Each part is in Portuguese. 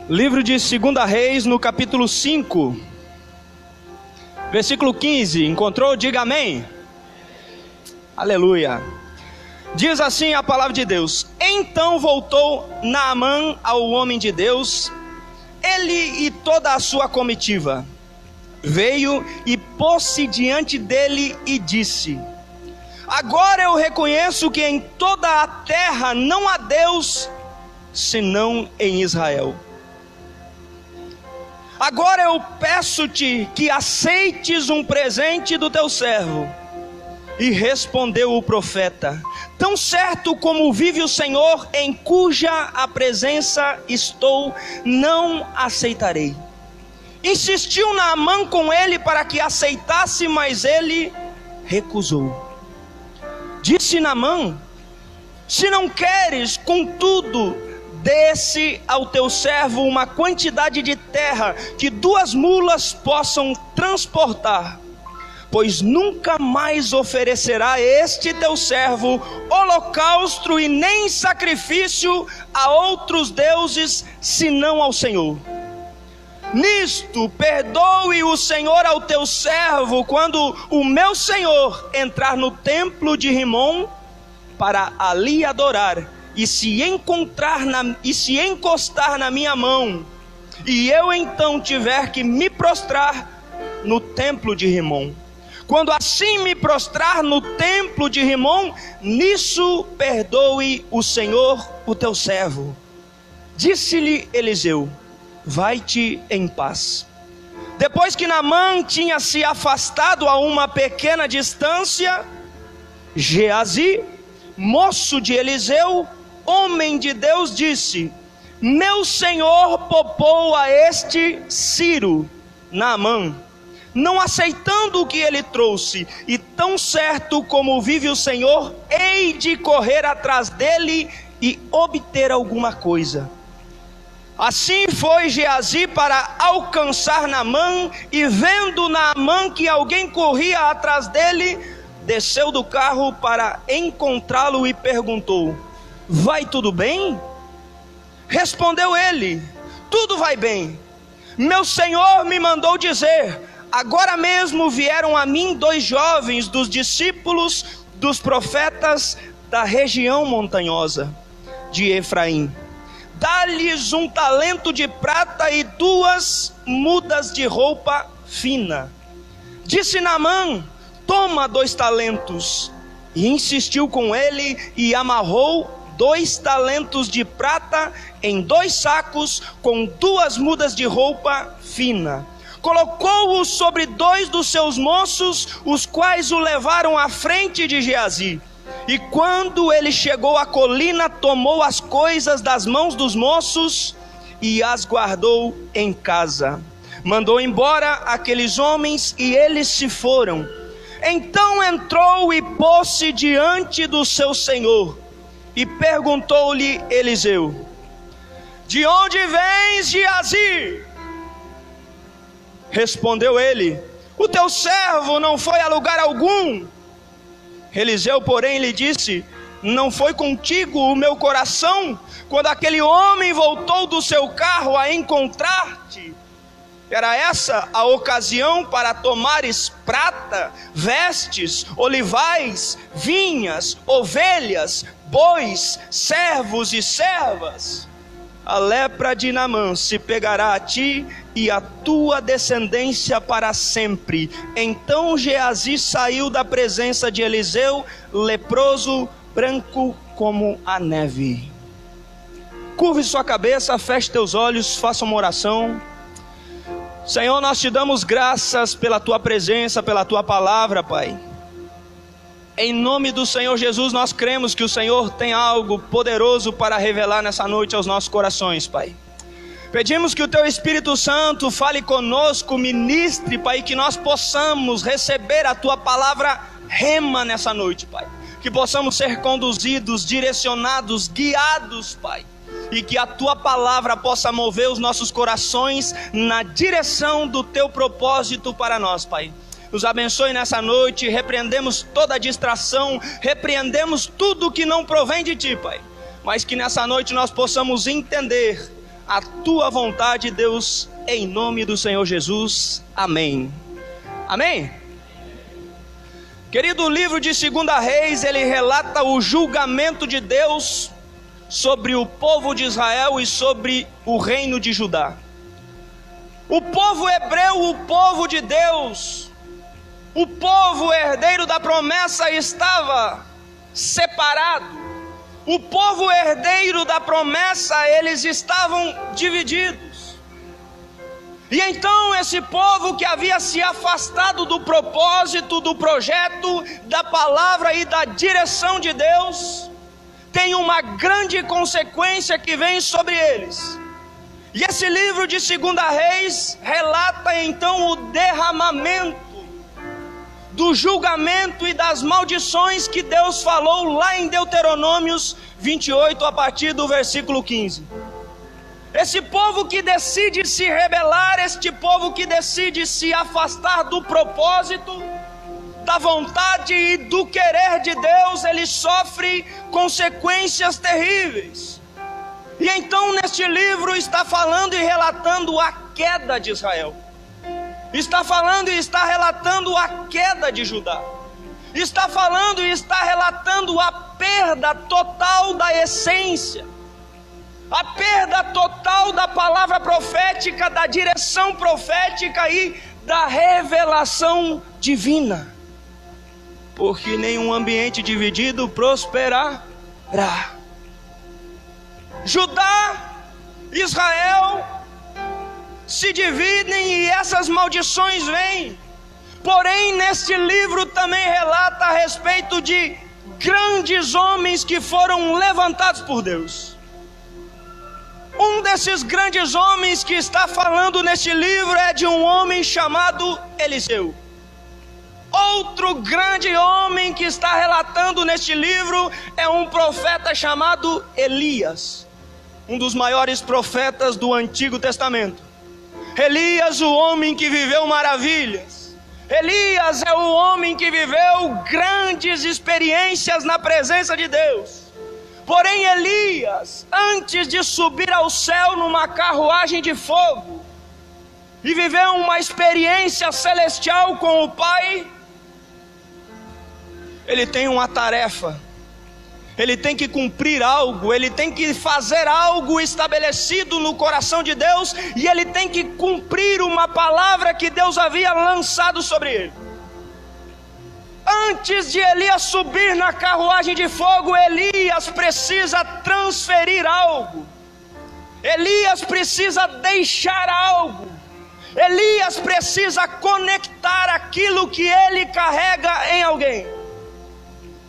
Livro de 2 Reis, no capítulo 5, versículo 15. Encontrou? Diga amém. Aleluia. Diz assim a palavra de Deus: Então voltou Naamã ao homem de Deus, ele e toda a sua comitiva. Veio e pôs-se diante dele e disse: Agora eu reconheço que em toda a terra não há Deus, senão em Israel. Agora eu peço-te que aceites um presente do teu servo. E respondeu o profeta: Tão certo como vive o Senhor, em cuja a presença estou, não aceitarei. Insistiu Naamã com ele para que aceitasse, mas ele recusou. Disse Naamã: Se não queres, contudo, desse ao teu servo uma quantidade de terra que 2 mulas possam transportar, pois nunca mais oferecerá este teu servo holocausto e nem sacrifício a outros deuses, senão ao Senhor. Nisto perdoe o Senhor ao teu servo, quando o meu senhor entrar no templo de Rimom para ali adorar, e se encostar na minha mão, e eu então tiver que me prostrar no templo de Rimom. Quando assim me prostrar no templo de Rimom, nisso perdoe o Senhor o teu servo. Disse-lhe Eliseu: Vai-te em paz. Depois que Naamã tinha se afastado a uma pequena distância, Geazi, moço de Eliseu, homem de Deus, disse: Meu senhor poupou a este Ciro, Naamã, não aceitando o que ele trouxe, e tão certo como vive o Senhor, hei de correr atrás dele e obter alguma coisa. Assim foi Geazi para alcançar Naamã, e vendo Naamã que alguém corria atrás dele, desceu do carro para encontrá-lo e perguntou: Vai tudo bem? Respondeu ele: Tudo vai bem. Meu senhor me mandou dizer: Agora mesmo vieram a mim 2 jovens dos discípulos dos profetas da região montanhosa de Efraim. Dá-lhes 1 talento de prata e 2 mudas de roupa fina. Disse Naamã: Toma 2 talentos. E insistiu com ele e amarrou 2 talentos de prata em 2 sacos com 2 mudas de roupa fina. Colocou-os sobre 2 dos seus moços, os quais o levaram à frente de Geazi. E quando ele chegou à colina, tomou as coisas das mãos dos moços e as guardou em casa. Mandou embora aqueles homens e eles se foram. Então entrou e pôs-se diante do seu senhor. E perguntou-lhe Eliseu: De onde vens, Geazi? Respondeu ele: O teu servo não foi a lugar algum. Eliseu, porém, lhe disse: Não foi contigo o meu coração, quando aquele homem voltou do seu carro a encontrar-te? Era essa a ocasião para tomares prata, vestes, olivais, vinhas, ovelhas, bois, servos e servas? A lepra de Naamã se pegará a ti e a tua descendência para sempre. Então Geazi saiu da presença de Eliseu, leproso, branco como a neve. Curve sua cabeça, feche teus olhos, faça uma oração. Senhor, nós te damos graças pela tua presença, pela tua palavra, Pai. Em nome do Senhor Jesus, nós cremos que o Senhor tem algo poderoso para revelar nessa noite aos nossos corações, Pai. Pedimos que o teu Espírito Santo fale conosco, ministre, Pai, que nós possamos receber a tua palavra rema nessa noite, Pai. Que possamos ser conduzidos, direcionados, guiados, Pai. E que a tua palavra possa mover os nossos corações na direção do teu propósito para nós, Pai. Nos abençoe nessa noite, repreendemos toda distração, repreendemos tudo que não provém de ti, Pai. Mas que nessa noite nós possamos entender a tua vontade, Deus, em nome do Senhor Jesus. Amém. Amém? Querido, o livro de 2 Reis, ele relata o julgamento de Deus sobre o povo de Israel e sobre o reino de Judá. O povo hebreu, o povo de Deus, o povo herdeiro da promessa estava separado. O povo herdeiro da promessa, eles estavam divididos. E então esse povo que havia se afastado do propósito, do projeto, da palavra e da direção de Deus, tem uma grande consequência que vem sobre eles. E esse livro de 2 Reis relata então o derramamento do julgamento e das maldições que Deus falou lá em Deuteronômios 28, a partir do versículo 15. Esse povo que decide se rebelar, este povo que decide se afastar do propósito, da vontade e do querer de Deus, ele sofre consequências terríveis. E então neste livro está falando e relatando a queda de Israel. Está falando e está relatando a queda de Judá. Está falando e está relatando a perda total da essência, a perda total da palavra profética, da direção profética e da revelação divina. Porque nenhum ambiente dividido prosperará. Judá, Israel se dividem e essas maldições vêm. Porém, neste livro também relata a respeito de grandes homens que foram levantados por Deus. Um desses grandes homens que está falando neste livro é de um homem chamado Eliseu. Outro grande homem que está relatando neste livro é um profeta chamado Elias, um dos maiores profetas do Antigo Testamento. Elias, o homem que viveu maravilhas. Elias é o homem que viveu grandes experiências na presença de Deus. Porém, Elias, antes de subir ao céu numa carruagem de fogo e viver uma experiência celestial com o Pai, ele tem uma tarefa. Ele tem que cumprir algo, ele tem que fazer algo estabelecido no coração de Deus, e ele tem que cumprir uma palavra que Deus havia lançado sobre ele. Antes de Elias subir na carruagem de fogo, Elias precisa transferir algo. Elias precisa deixar algo. Elias precisa conectar aquilo que ele carrega em alguém.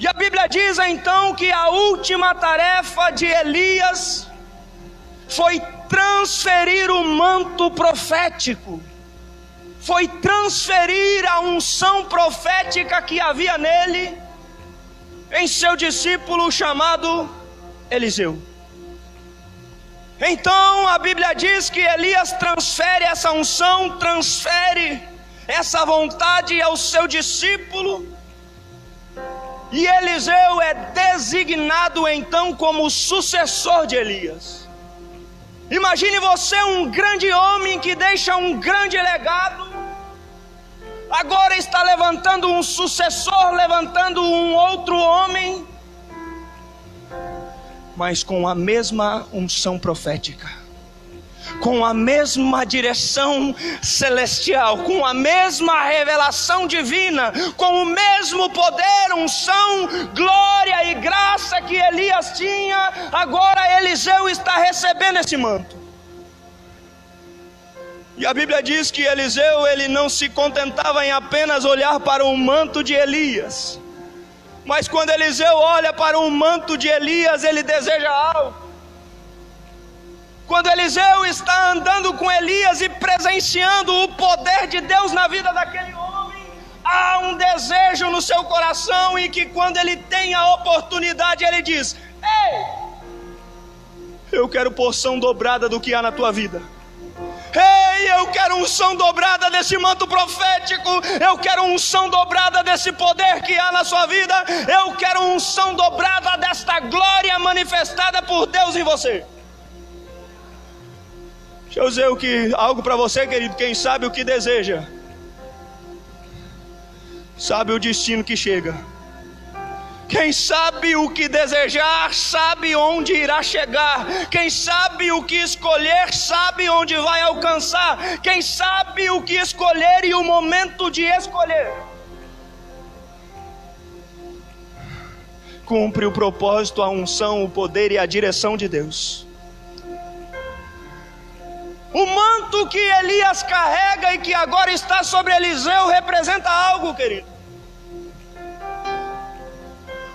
E a Bíblia diz então que a última tarefa de Elias foi transferir o manto profético, foi transferir a unção profética que havia nele em seu discípulo chamado Eliseu. Então a Bíblia diz que Elias transfere essa unção, transfere essa vontade ao seu discípulo. E Eliseu é designado então como sucessor de Elias. Imagine você, um grande homem que deixa um grande legado, agora está levantando um sucessor, levantando um outro homem, mas com a mesma unção profética, com a mesma direção celestial, com a mesma revelação divina, com o mesmo poder, unção, glória e graça que Elias tinha. Agora Eliseu está recebendo esse manto. E a Bíblia diz que Eliseu, ele não se contentava em apenas olhar para o manto de Elias, mas quando Eliseu olha para o manto de Elias, ele deseja algo. Quando Eliseu está andando com Elias e presenciando o poder de Deus na vida daquele homem, há um desejo no seu coração, e que quando ele tem a oportunidade, ele diz: ei, eu quero porção dobrada do que há na tua vida. Ei, eu quero unção dobrada desse manto profético. Eu quero unção dobrada desse poder que há na sua vida. Eu quero unção dobrada desta glória manifestada por Deus em você. eu dizer algo para você, querido. Quem sabe o que deseja, sabe o destino que chega. Quem sabe o que desejar, sabe onde irá chegar. Quem sabe o que escolher, sabe onde vai alcançar. Quem sabe o que escolher e o momento de escolher, cumpre o propósito, a unção, o poder e a direção de Deus. O manto que Elias carrega e que agora está sobre Eliseu representa algo, querido.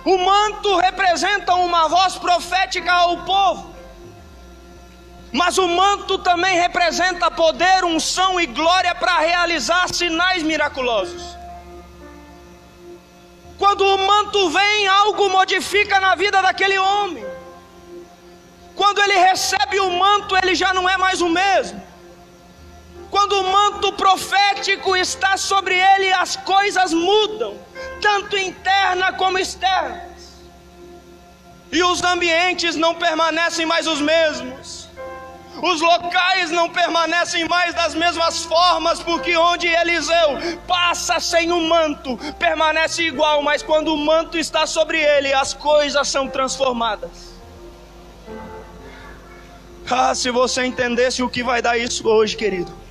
O manto representa uma voz profética ao povo, mas o manto também representa poder, unção e glória para realizar sinais miraculosos. Quando o manto vem, algo modifica na vida daquele homem. Quando ele recebe o manto, ele já não é mais o mesmo. Quando o manto profético está sobre ele, as coisas mudam, tanto interna como externas. E os ambientes não permanecem mais os mesmos. Os locais não permanecem mais das mesmas formas, porque onde Eliseu passa sem o manto, permanece igual, mas quando o manto está sobre ele, as coisas são transformadas. Ah, se você entendesse o que vai dar isso hoje, querido.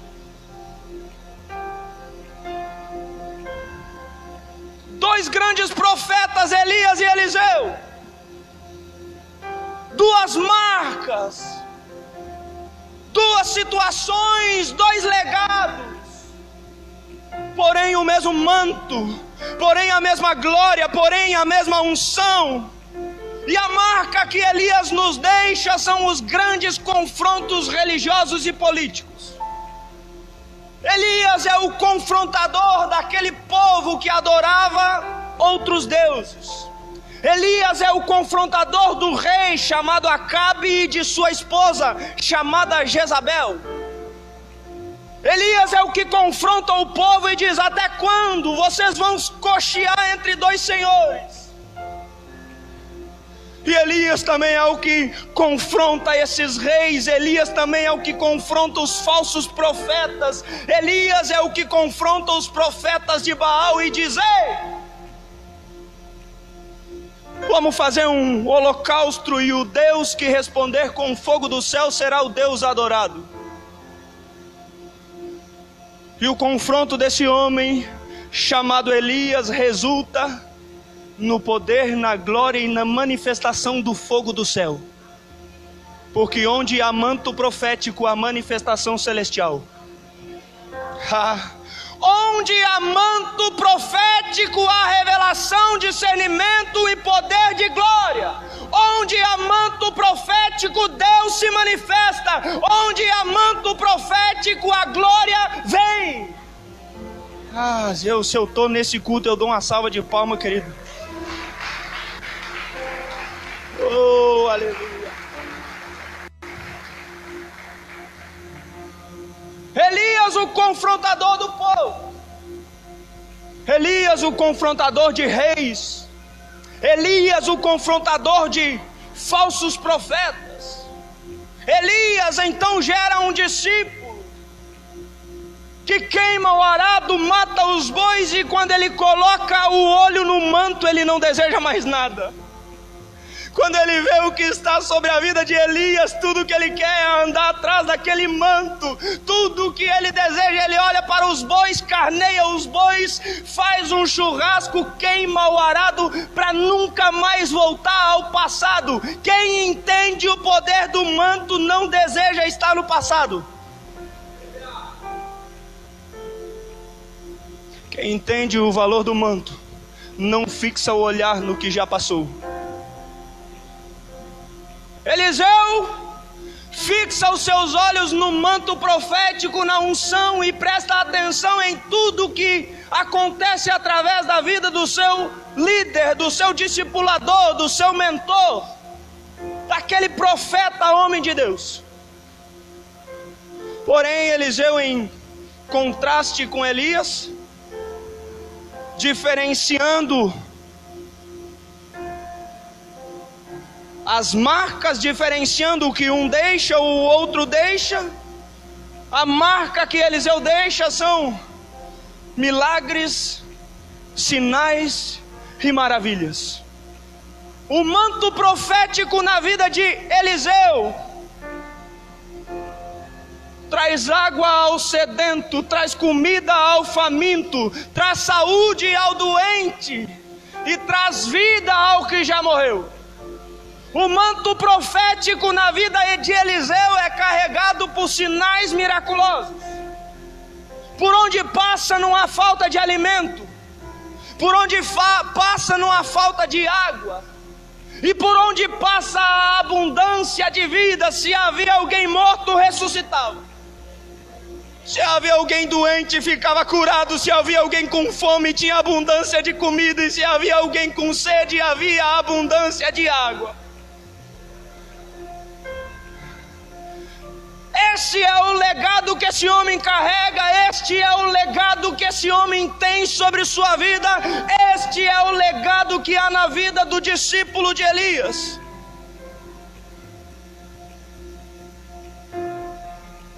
Dois grandes profetas, Elias e Eliseu. Duas marcas, duas situações, dois legados. Porém o mesmo manto, porém a mesma glória, porém a mesma unção. E a marca que Elias nos deixa são os grandes confrontos religiosos e políticos. Elias é o confrontador daquele povo que adorava outros deuses. Elias é o confrontador do rei chamado Acabe e de sua esposa chamada Jezabel. Elias é o que confronta o povo e diz: até quando vocês vão cochear entre dois senhores? E Elias também é o que confronta esses reis. Elias também é o que confronta os falsos profetas. Elias é o que confronta os profetas de Baal e diz: ei, vamos fazer um holocausto, e o Deus que responder com fogo do céu será o Deus adorado. E o confronto desse homem chamado Elias resulta no poder, na glória e na manifestação do fogo do céu. Porque onde há manto profético, há manifestação celestial. Onde há manto profético, há revelação, discernimento e poder de glória. Onde há manto profético, Deus se manifesta. Onde há manto profético, a glória vem. Se eu estou nesse culto, eu dou uma salva de palmas, querido. Oh, aleluia. Elias, o confrontador do povo. Elias, o confrontador de reis. Elias, o confrontador de falsos profetas. Elias então gera um discípulo que queima o arado, mata os bois, e quando ele coloca o olho no manto, ele não deseja mais nada. Quando ele vê o que está sobre a vida de Elias, tudo que ele quer é andar atrás daquele manto. Tudo que ele deseja, ele olha para os bois, carneia os bois, faz um churrasco, queima o arado para nunca mais voltar ao passado. Quem entende o poder do manto não deseja estar no passado. Quem entende o valor do manto não fixa o olhar no que já passou. Eliseu fixa os seus olhos no manto profético, na unção, e presta atenção em tudo que acontece através da vida do seu líder, do seu discipulador, do seu mentor, daquele profeta, homem de Deus. Porém, Eliseu, em contraste com Elias, diferenciando as marcas, diferenciando o que um deixa, o outro deixa, A marca que Eliseu deixa são milagres, sinais e maravilhas. O manto profético na vida de Eliseu traz água ao sedento, traz comida ao faminto, traz saúde ao doente e traz vida ao que já morreu. O manto profético na vida de Eliseu é carregado por sinais miraculosos. Por onde passa não há falta de alimento, por onde passa não há falta de água, e por onde passa a abundância de vida. Se havia alguém morto, ressuscitava. Se havia alguém doente, ficava curado. Se havia alguém com fome, tinha abundância de comida. E se havia alguém com sede, havia abundância de água. Este é o legado que esse homem carrega. Este é o legado que esse homem tem sobre sua vida. Este é o legado que há na vida do discípulo de Elias.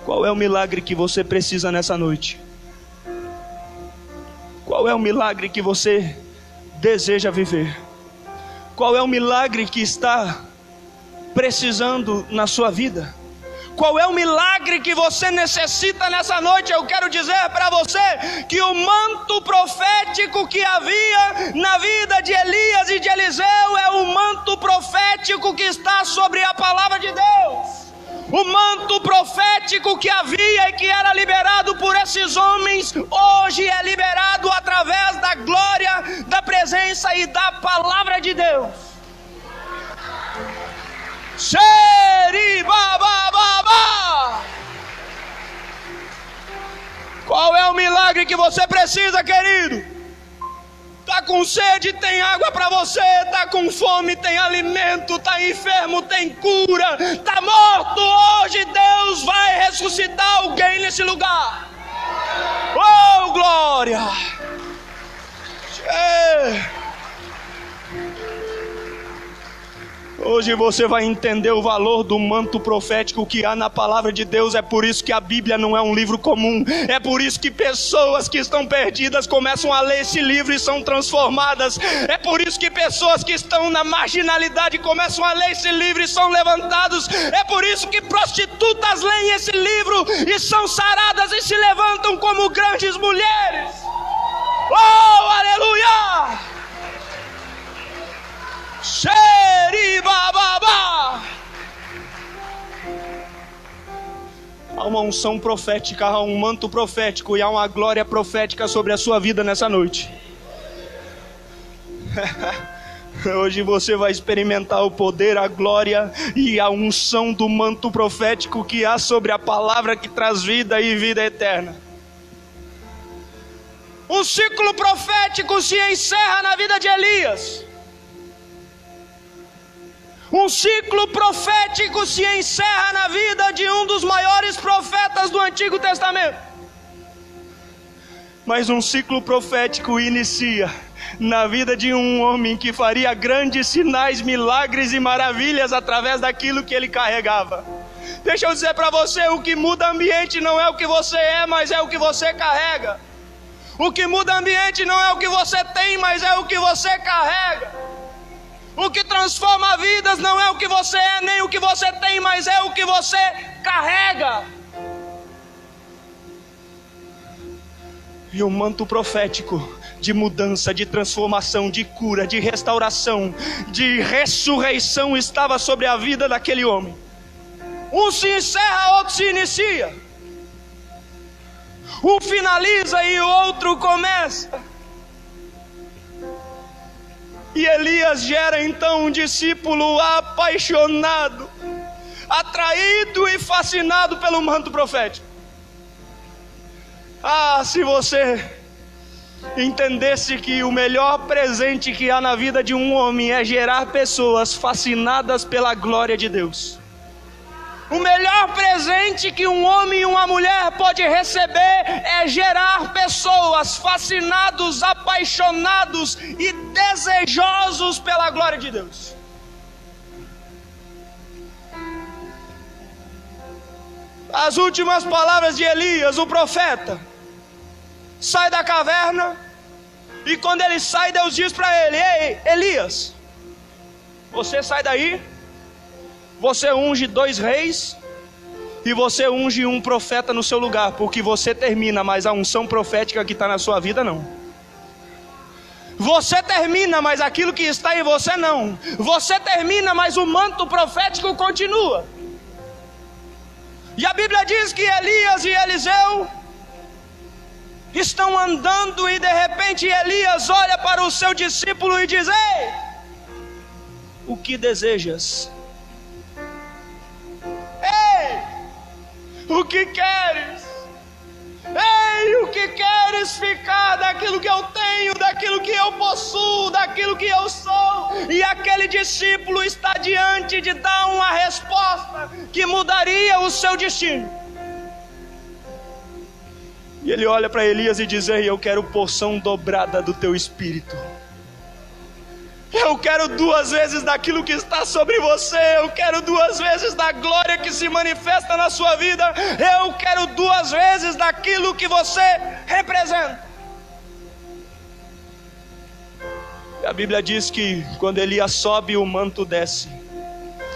Qual é o milagre que você precisa nessa noite? Qual é o milagre que você deseja viver? Qual é o milagre que está precisando na sua vida? Qual é o milagre que você necessita nessa noite? Eu quero dizer para você que o manto profético que havia na vida de Elias e de Eliseu é o manto profético que está sobre a palavra de Deus. O manto profético que havia e que era liberado por esses homens, hoje é liberado através da glória, da presença e da palavra de Deus. Xeribabababa. Qual é o milagre que você precisa, querido? Está com sede, tem água para você. Está com fome, tem alimento. Está enfermo, tem cura. Está morto, hoje Deus vai ressuscitar alguém nesse lugar. Oh, glória! Hoje você vai entender o valor do manto profético que há na palavra de Deus. É por isso que a Bíblia não é um livro comum. É por isso que pessoas que estão perdidas começam a ler esse livro e são transformadas. É por isso que pessoas que estão na marginalidade começam a ler esse livro e são levantados. É por isso que prostitutas leem esse livro e são saradas e se levantam como grandes mulheres. Oh, aleluia! Xeribababá. Há uma unção profética, há um manto profético e há uma glória profética sobre a sua vida nessa noite. Hoje você vai experimentar o poder, a glória e a unção do manto profético que há sobre a palavra que traz vida e vida eterna. Um ciclo profético se encerra na vida de Elias. Um ciclo profético se encerra na vida de um dos maiores profetas do Antigo Testamento. Mas um ciclo profético inicia na vida de um homem que faria grandes sinais, milagres e maravilhas através daquilo que ele carregava. Deixa eu dizer para você, o que muda ambiente não é o que você é, mas é o que você carrega. O que muda ambiente não é o que você tem, mas é o que você carrega. O que transforma vidas não é o que você é, nem o que você tem, mas é o que você carrega. E o manto profético de mudança, de transformação, de cura, de restauração, de ressurreição estava sobre a vida daquele homem. Um se encerra, outro se inicia. Um finaliza e o outro começa. E Elias gera então um discípulo apaixonado, atraído e fascinado pelo manto profético. Ah, se você entendesse que o melhor presente que há na vida de um homem é gerar pessoas fascinadas pela glória de Deus. O melhor presente que um homem e uma mulher pode receber é gerar pessoas fascinados, apaixonados e desejosos pela glória de Deus. As últimas palavras de Elias, o profeta, sai da caverna, e quando ele sai, Deus diz para ele: ei, Elias, você sai daí, você unge 2 reis, e você unge um profeta no seu lugar, porque você termina, mas a unção profética que está na sua vida não. Você termina, mas aquilo que está em você não. Você termina, mas o manto profético continua. E a Bíblia diz que Elias e Eliseu estão andando, e de repente Elias olha para o seu discípulo e diz: ei, o que desejas? Ei, o que queres? Ei, o que queres ficar daquilo que eu tenho, daquilo que eu possuo, daquilo que eu sou? E aquele discípulo está diante de dar uma resposta que mudaria o seu destino. E ele olha para Elias e diz: ei, eu quero porção dobrada do teu espírito. Eu quero 2 vezes daquilo que está sobre você. Eu quero 2 vezes da glória que se manifesta na sua vida. Eu quero 2 vezes daquilo que você representa. E a Bíblia diz que quando Elias sobe, o manto desce.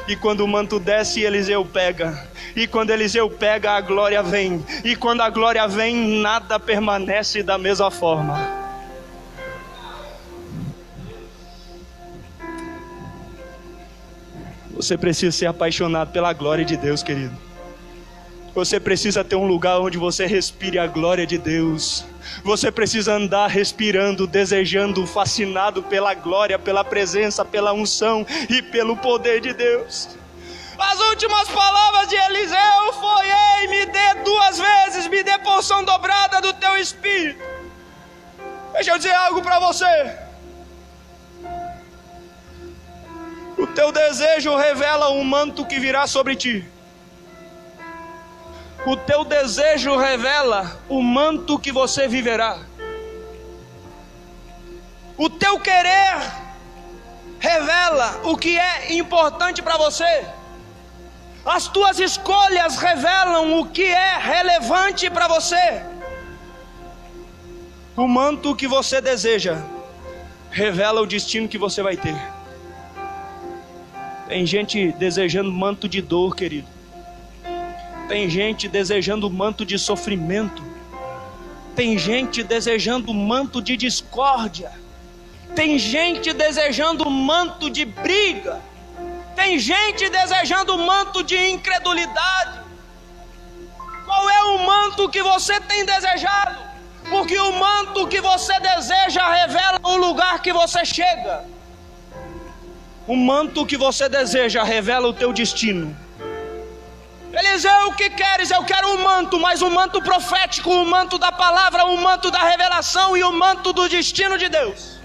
E quando o manto desce, Eliseu pega. E quando Eliseu pega, a glória vem. E quando a glória vem, nada permanece da mesma forma. Você precisa ser apaixonado pela glória de Deus, querido. Você precisa ter um lugar onde você respire a glória de Deus. Você precisa andar respirando, desejando, fascinado pela glória, pela presença, pela unção e pelo poder de Deus. As últimas palavras de Eliseu foi: ei, me dê 2 vezes, me dê porção dobrada do teu espírito. Deixa eu dizer algo para você. O teu desejo revela um manto que virá sobre ti. O teu desejo revela o manto que você viverá. O teu querer revela o que é importante para você. As tuas escolhas revelam o que é relevante para você. O manto que você deseja revela o destino que você vai ter. Tem gente desejando manto de dor, querido. Tem gente desejando manto de sofrimento. Tem gente desejando manto de discórdia. Tem gente desejando manto de briga. Tem gente desejando manto de incredulidade. Qual é o manto que você tem desejado? Porque o manto que você deseja revela o lugar que você chega. O manto que você deseja revela o teu destino. Eliseu, o que queres? Eu quero um manto, mas um manto profético, um manto da palavra, um manto da revelação e o manto do destino de Deus.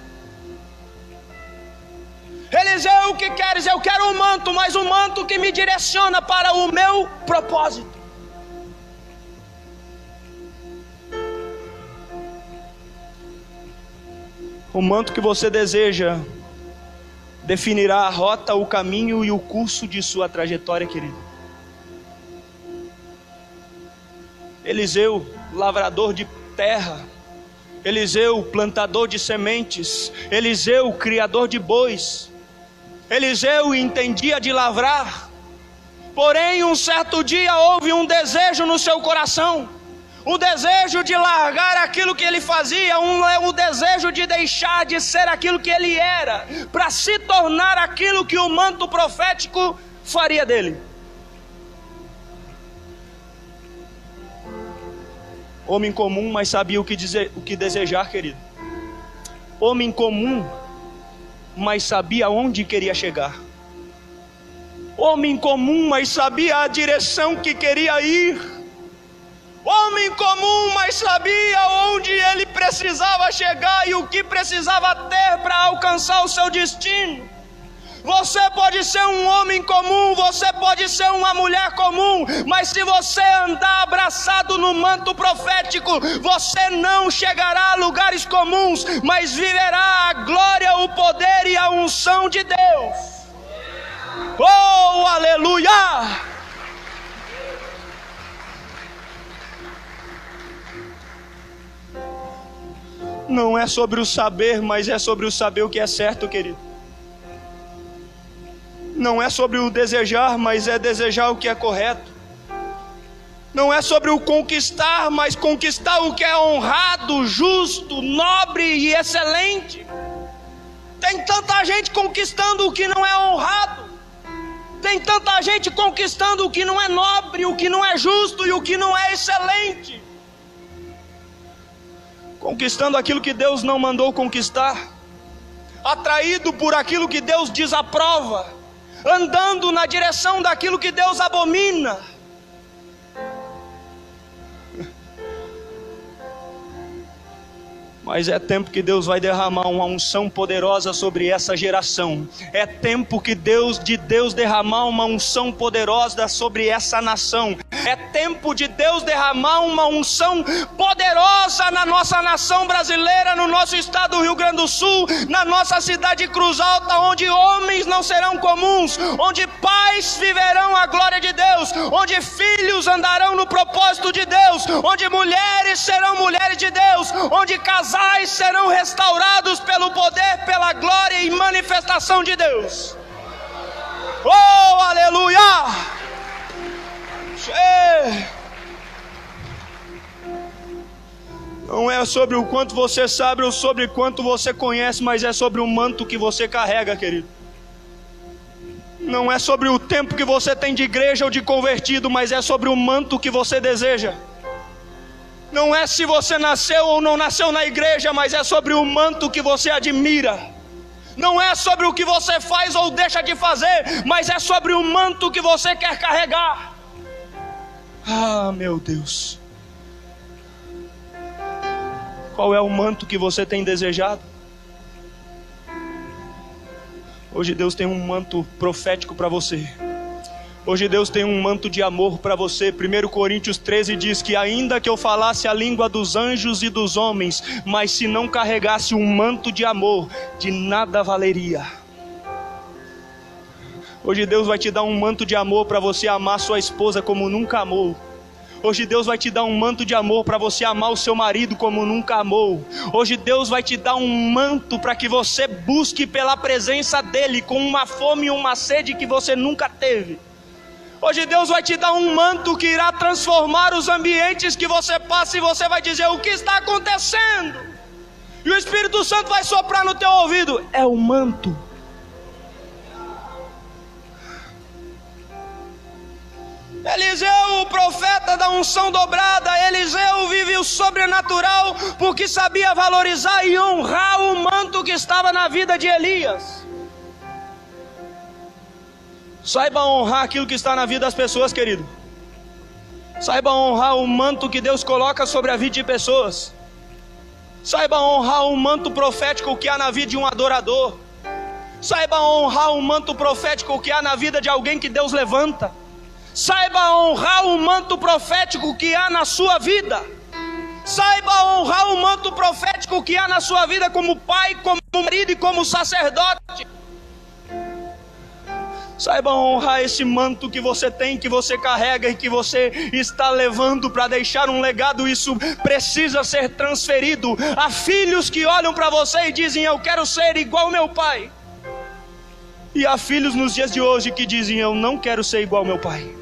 Eliseu, o que queres? Eu quero um manto, mas um manto que me direciona para o meu propósito. O manto que você deseja definirá a rota, o caminho e o curso de sua trajetória, querido. Eliseu, lavrador de terra. Eliseu, plantador de sementes. Eliseu, criador de bois. Eliseu entendia de lavrar. Porém, um certo dia houve um desejo no seu coração. O desejo de largar aquilo que ele fazia, o desejo de deixar de ser aquilo que ele era, para se tornar aquilo que o manto profético faria dele. Homem comum, mas sabia o que desejar, querido. Homem comum, mas sabia onde queria chegar. Homem comum, mas sabia a direção que queria ir. Homem comum, mas sabia onde ele precisava chegar e o que precisava ter para alcançar o seu destino. Você pode ser um homem comum, você pode ser uma mulher comum, mas se você andar abraçado no manto profético, você não chegará a lugares comuns, mas viverá a glória, o poder e a unção de Deus. Oh, aleluia! Não é sobre o saber, mas é sobre o saber o que é certo, querido. Não é sobre o desejar, mas é desejar o que é correto. Não é sobre o conquistar, mas conquistar o que é honrado, justo, nobre e excelente. Tem tanta gente conquistando o que não é honrado. Tem tanta gente conquistando o que não é nobre, o que não é justo e o que não é excelente. Conquistando aquilo que Deus não mandou conquistar. Atraído por aquilo que Deus desaprova. Andando na direção daquilo que Deus abomina. Mas é tempo que Deus vai derramar uma unção poderosa sobre essa geração. É tempo que Deus derramar uma unção poderosa sobre essa nação. É tempo de Deus derramar uma unção poderosa na nossa nação brasileira, no nosso estado do Rio Grande do Sul, na nossa cidade de Cruz Alta, onde homens não serão comuns, onde pais viverão a glória de Deus, onde filhos andarão no propósito de Deus, onde mulheres serão mulheres de Deus, onde casais serão restaurados pelo poder, pela glória e manifestação de Deus. Oh, aleluia! Não é sobre o quanto você sabe ou sobre quanto você conhece, mas é sobre o manto que você carrega, querido. Não é sobre o tempo que você tem de igreja ou de convertido, mas é sobre o manto que você deseja. Não é se você nasceu ou não nasceu na igreja, mas é sobre o manto que você admira. Não é sobre o que você faz ou deixa de fazer, mas é sobre o manto que você quer carregar. Ah, meu Deus. Qual é o manto que você tem desejado? Hoje Deus tem um manto profético para você. Hoje Deus tem um manto de amor para você. 1 Coríntios 13 diz que ainda que eu falasse a língua dos anjos e dos homens, mas se não carregasse um manto de amor, de nada valeria. Hoje Deus vai te dar um manto de amor para você amar sua esposa como nunca amou. Hoje Deus vai te dar um manto de amor para você amar o seu marido como nunca amou. Hoje Deus vai te dar um manto para que você busque pela presença dEle com uma fome e uma sede que você nunca teve. Hoje Deus vai te dar um manto que irá transformar os ambientes que você passa e você vai dizer: o que está acontecendo? E o Espírito Santo vai soprar no teu ouvido: é o manto. Eliseu, o profeta da unção dobrada, Eliseu vive o sobrenatural porque sabia valorizar e honrar o manto que estava na vida de Elias. Saiba honrar aquilo que está na vida das pessoas, querido. Saiba honrar o manto que Deus coloca sobre a vida de pessoas. Saiba honrar o manto profético que há na vida de um adorador. Saiba honrar o manto profético que há na vida de alguém que Deus levanta. Saiba honrar o manto profético que há na sua vida. Saiba honrar o manto profético que há na sua vida como pai, como marido e como sacerdote. Saiba honrar esse manto que você tem, que você carrega e que você está levando para deixar um legado. Isso precisa ser transferido. Há filhos que olham para você e dizem: eu quero ser igual ao meu pai. E há filhos nos dias de hoje que dizem: eu não quero ser igual ao meu pai.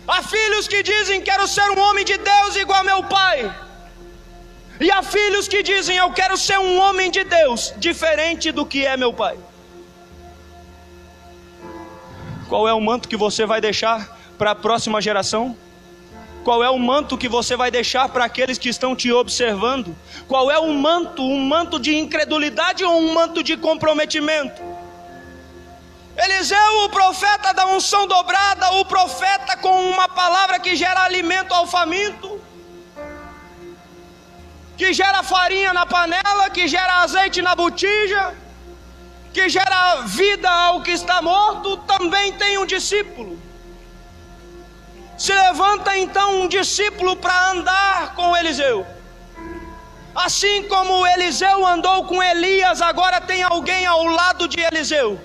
Há filhos que dizem: quero ser um homem de Deus igual ao meu pai. E há filhos que dizem: eu quero ser um homem de Deus diferente do que é meu pai. Qual é o manto que você vai deixar para a próxima geração? Qual é o manto que você vai deixar para aqueles que estão te observando? Qual é o manto? Um manto de incredulidade ou um manto de comprometimento? Eliseu, o profeta da unção dobrada, o profeta com uma palavra que gera alimento ao faminto, que gera farinha na panela, que gera azeite na botija, que gera vida ao que está morto, também tem um discípulo. Se levanta então um discípulo para andar com Eliseu. Assim como Eliseu andou com Elias, agora tem alguém ao lado de Eliseu.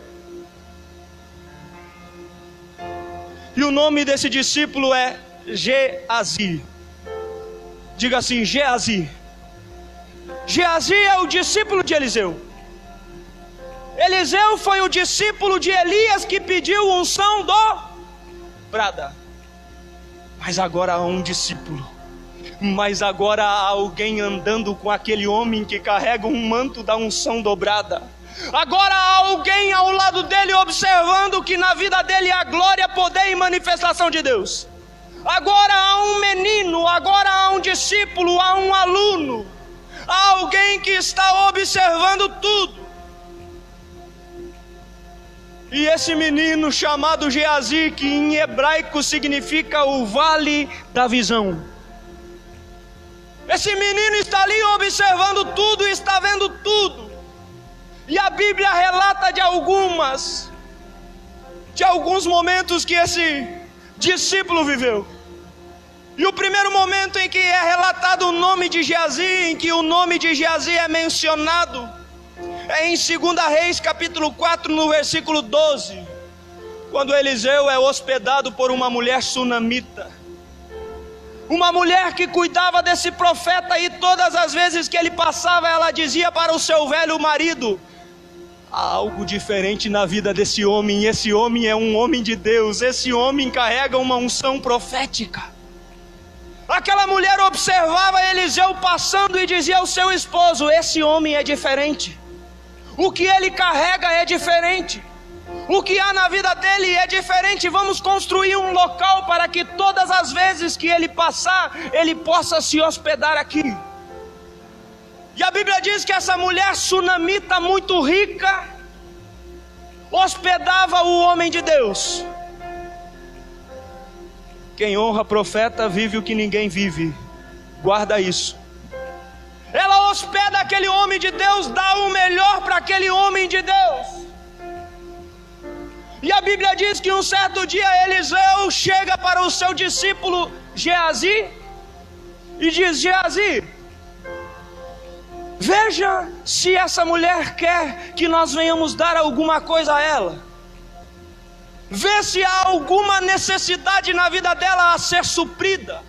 E o nome desse discípulo é Geazi. Diga assim: Geazi. Geazi é o discípulo de Eliseu. Eliseu foi o discípulo de Elias que pediu unção dobrada. Mas agora há um discípulo. Mas agora há alguém andando com aquele homem que carrega um manto da unção dobrada. Agora há alguém ao lado dele observando que na vida dele há glória, poder e manifestação de Deus. Agora há um menino, agora há um discípulo, há um aluno. Há alguém que está observando tudo. E esse menino chamado Geazi, que em hebraico significa o vale da visão. Esse menino está ali observando tudo, está vendo tudo. E a Bíblia relata de alguns momentos que esse discípulo viveu. E o primeiro momento em que é relatado o nome de Geazi, em que o nome de Geazi é mencionado, é em 2 Reis capítulo 4, no versículo 12, quando Eliseu é hospedado por uma mulher sunamita, uma mulher que cuidava desse profeta, e todas as vezes que ele passava, ela dizia para o seu velho marido: há algo diferente na vida desse homem, esse homem é um homem de Deus, esse homem carrega uma unção profética. Aquela mulher observava Eliseu passando e dizia ao seu esposo: esse homem é diferente. O que ele carrega é diferente. O que há na vida dele é diferente. Vamos construir um local para que todas as vezes que ele passar, ele possa se hospedar aqui. E a Bíblia diz que essa mulher sunamita muito rica hospedava o homem de Deus. Quem honra profeta vive o que ninguém vive. Guarda isso. Ela hospeda aquele homem de Deus, dá o melhor para aquele homem de Deus. E a Bíblia diz que um certo dia Eliseu chega para o seu discípulo Geazi e diz: Geazi, veja se essa mulher quer que nós venhamos dar alguma coisa a ela. Vê se há alguma necessidade na vida dela a ser suprida.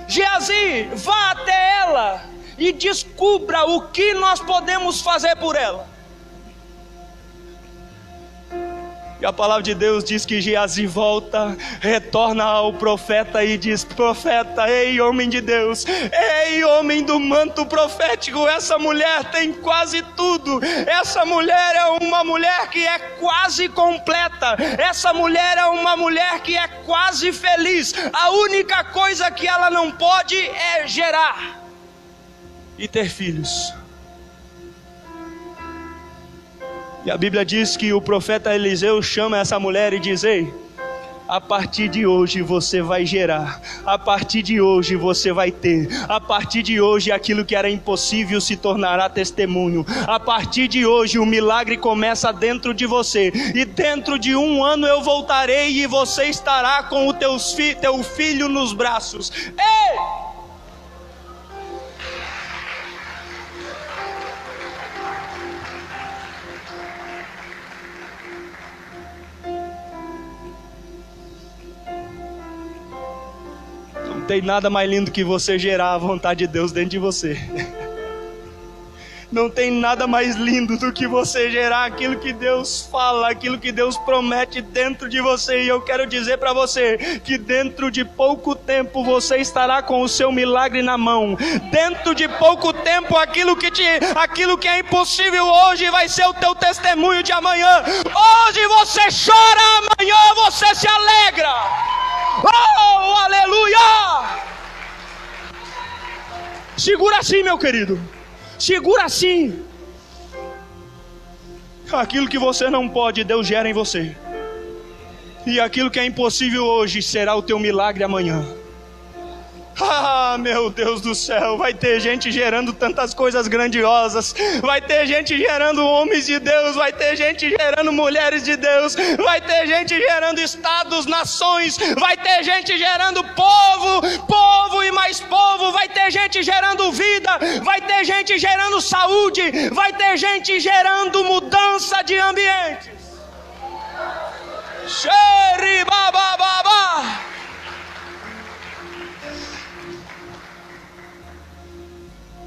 Geazi, vá até ela e descubra o que nós podemos fazer por ela. E a palavra de Deus diz que Geazi volta, retorna ao profeta e diz: profeta, ei homem de Deus, ei homem do manto profético, essa mulher tem quase tudo, essa mulher é uma mulher que é quase completa, essa mulher é uma mulher que é quase feliz, a única coisa que ela não pode é gerar e ter filhos. E a Bíblia diz que o profeta Eliseu chama essa mulher e diz: ei, a partir de hoje você vai gerar, a partir de hoje você vai ter, a partir de hoje aquilo que era impossível se tornará testemunho, a partir de hoje o milagre começa dentro de você, e dentro de 1 ano eu voltarei e você estará com o teu filho nos braços. Ei! Não tem nada mais lindo que você gerar a vontade de Deus dentro de você. Não tem nada mais lindo do que você gerar aquilo que Deus fala, aquilo que Deus promete dentro de você. E eu quero dizer para você que dentro de pouco tempo você estará com o seu milagre na mão. Dentro de pouco tempo aquilo que é impossível hoje vai ser o teu testemunho de amanhã. Hoje você chora, amanhã você se alegra. Oh, aleluia! Segura assim, meu querido. Segura assim. Aquilo que você não pode, Deus gera em você. E aquilo que é impossível hoje será o teu milagre amanhã. Ah, meu Deus do céu, vai ter gente gerando tantas coisas grandiosas, vai ter gente gerando homens de Deus, vai ter gente gerando mulheres de Deus, vai ter gente gerando estados, nações, vai ter gente gerando povo e mais povo, vai ter gente gerando vida, vai ter gente gerando saúde, vai ter gente gerando mudança de ambientes. Xeribabababa.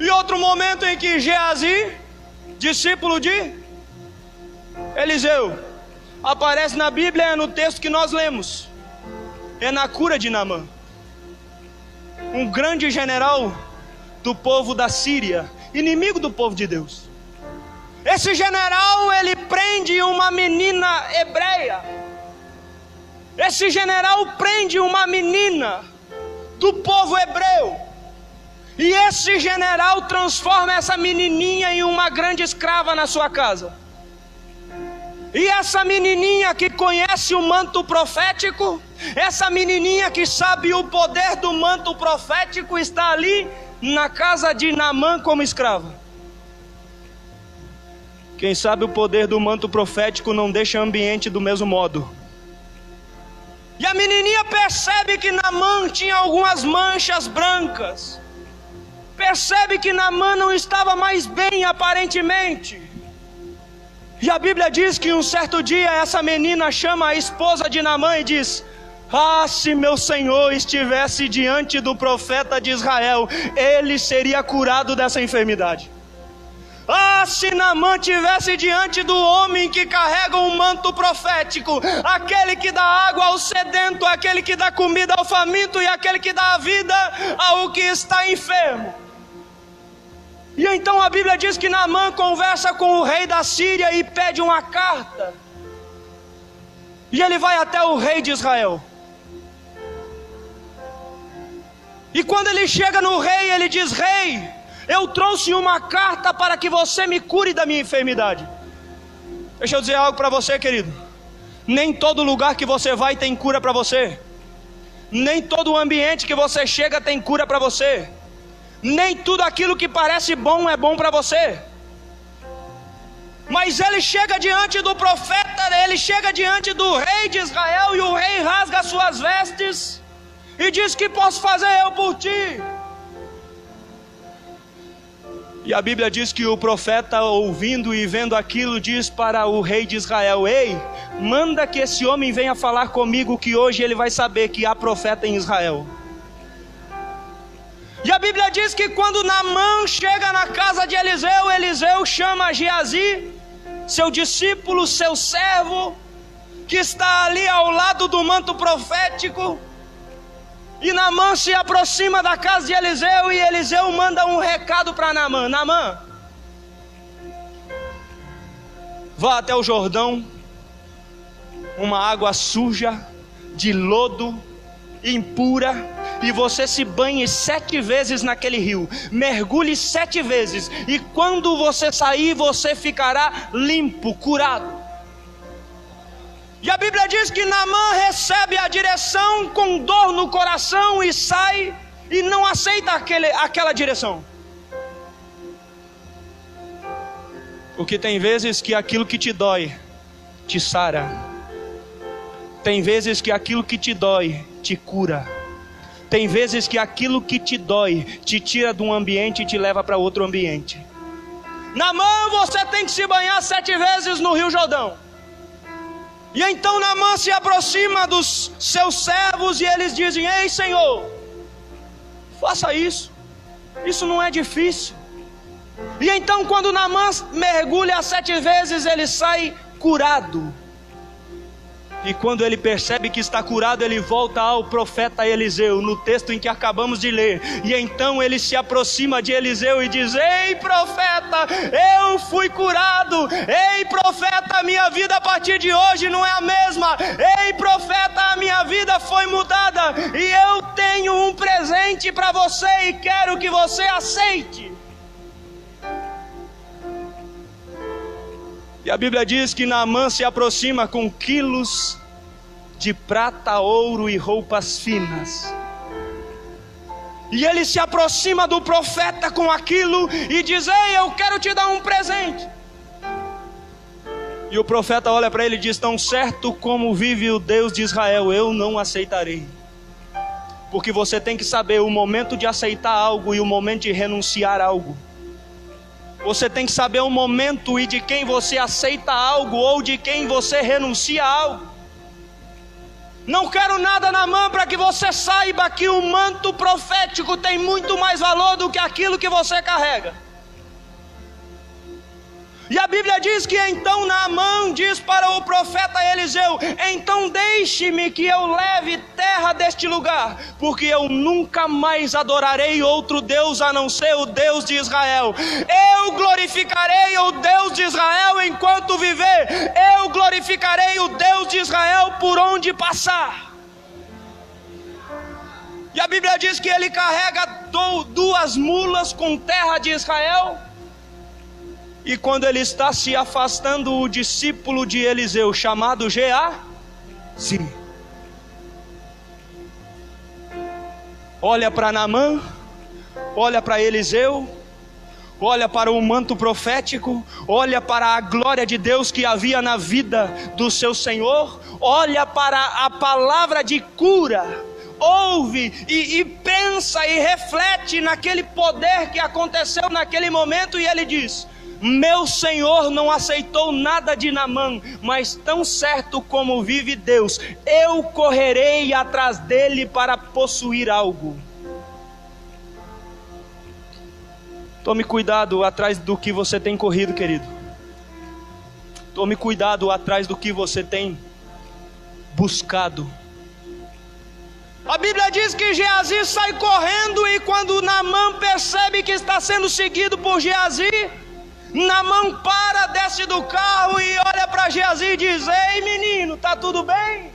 E outro momento em que Geazi, discípulo de Eliseu, aparece na Bíblia, é no texto que nós lemos. É na cura de Naamã, um grande general do povo da Síria, inimigo do povo de Deus. Esse general, ele prende uma menina hebreia. Esse general prende uma menina do povo hebreu. E esse general transforma essa menininha em uma grande escrava na sua casa. E essa menininha que conhece o manto profético, essa menininha que sabe o poder do manto profético, está ali na casa de Naamã como escrava. Quem sabe o poder do manto profético não deixa o ambiente do mesmo modo. E a menininha percebe que Naamã tinha algumas manchas brancas. Percebe que Naamã não estava mais bem aparentemente. E a Bíblia diz que um certo dia essa menina chama a esposa de Naamã e diz: ah, se meu senhor estivesse diante do profeta de Israel, ele seria curado dessa enfermidade. Ah, se Naamã estivesse diante do homem que carrega um manto profético, aquele que dá água ao sedento, aquele que dá comida ao faminto e aquele que dá a vida ao que está enfermo. E então a Bíblia diz que Naamã conversa com o rei da Síria e pede uma carta. E ele vai até o rei de Israel. E quando ele chega no rei, ele diz: rei, eu trouxe uma carta para que você me cure da minha enfermidade. Deixa eu dizer algo para você, querido. Nem todo lugar que você vai tem cura para você. Nem todo ambiente que você chega tem cura para você. Nem tudo aquilo que parece bom é bom para você. Mas ele chega diante do profeta, ele chega diante do rei de Israel, e o rei rasga suas vestes e diz: que posso fazer eu por ti? E a Bíblia diz que o profeta, ouvindo e vendo aquilo, diz para o rei de Israel: ei, manda que esse homem venha falar comigo, que hoje ele vai saber que há profeta em Israel. E a Bíblia diz que quando Naamã chega na casa de Eliseu, Eliseu chama Geazi, seu discípulo, seu servo, que está ali ao lado do manto profético. E Naamã se aproxima da casa de Eliseu, e Eliseu manda um recado para Naamã: Naamã, vá até o Jordão, uma água suja, de lodo, impura, e você se banhe 7 vezes naquele rio, mergulhe 7 vezes, e quando você sair, você ficará limpo, curado. E a Bíblia diz que Naamã recebe a direção com dor no coração e sai, e não aceita aquela direção. Porque tem vezes que aquilo que te dói te sara. Tem vezes que aquilo que te dói te cura. Tem vezes que aquilo que te dói te tira de um ambiente e te leva para outro ambiente. Naamã, você tem que se banhar 7 vezes no Rio Jordão. E então Naamã se aproxima dos seus servos e eles dizem: ei, Senhor, faça isso, isso não é difícil. E então quando Naamã mergulha 7 vezes, ele sai curado. E quando ele percebe que está curado, ele volta ao profeta Eliseu, no texto em que acabamos de ler. E então ele se aproxima de Eliseu e diz: ei, profeta, eu fui curado. Ei, profeta, a minha vida a partir de hoje não é a mesma. Ei, profeta, a minha vida foi mudada. E eu tenho um presente para você e quero que você aceite. E a Bíblia diz que Naamã se aproxima com quilos de prata, ouro e roupas finas. E ele se aproxima do profeta com aquilo e diz: ei, eu quero te dar um presente. E o profeta olha para ele e diz: tão certo como vive o Deus de Israel, eu não aceitarei. Porque você tem que saber o momento de aceitar algo e o momento de renunciar a algo. Você tem que saber o momento e de quem você aceita algo ou de quem você renuncia a algo. Não quero nada, Naamã, para que você saiba que o manto profético tem muito mais valor do que aquilo que você carrega. E a Bíblia diz que então Naamã diz para o profeta Eliseu: então deixe-me que eu leve terra deste lugar, porque eu nunca mais adorarei outro Deus a não ser o Deus de Israel. Eu glorificarei o Deus de Israel enquanto viver. Eu glorificarei o Deus de Israel por onde passar. E a Bíblia diz que ele carrega 2 mulas com terra de Israel. E quando ele está se afastando, o discípulo de Eliseu, chamado Geazi, olha para Naamã, olha para Eliseu, olha para o manto profético, olha para a glória de Deus que havia na vida do seu Senhor, olha para a palavra de cura, ouve e pensa e reflete naquele poder que aconteceu naquele momento, e ele diz: meu Senhor não aceitou nada de Naamã, mas tão certo como vive Deus, eu correrei atrás dele para possuir algo. Tome cuidado atrás do que você tem corrido, querido. Tome cuidado atrás do que você tem buscado. A Bíblia diz que Geazi sai correndo, e quando Naamã percebe que está sendo seguido por Geazi, Naamã para, desce do carro e olha para Geazi e diz: ei menino, tá tudo bem?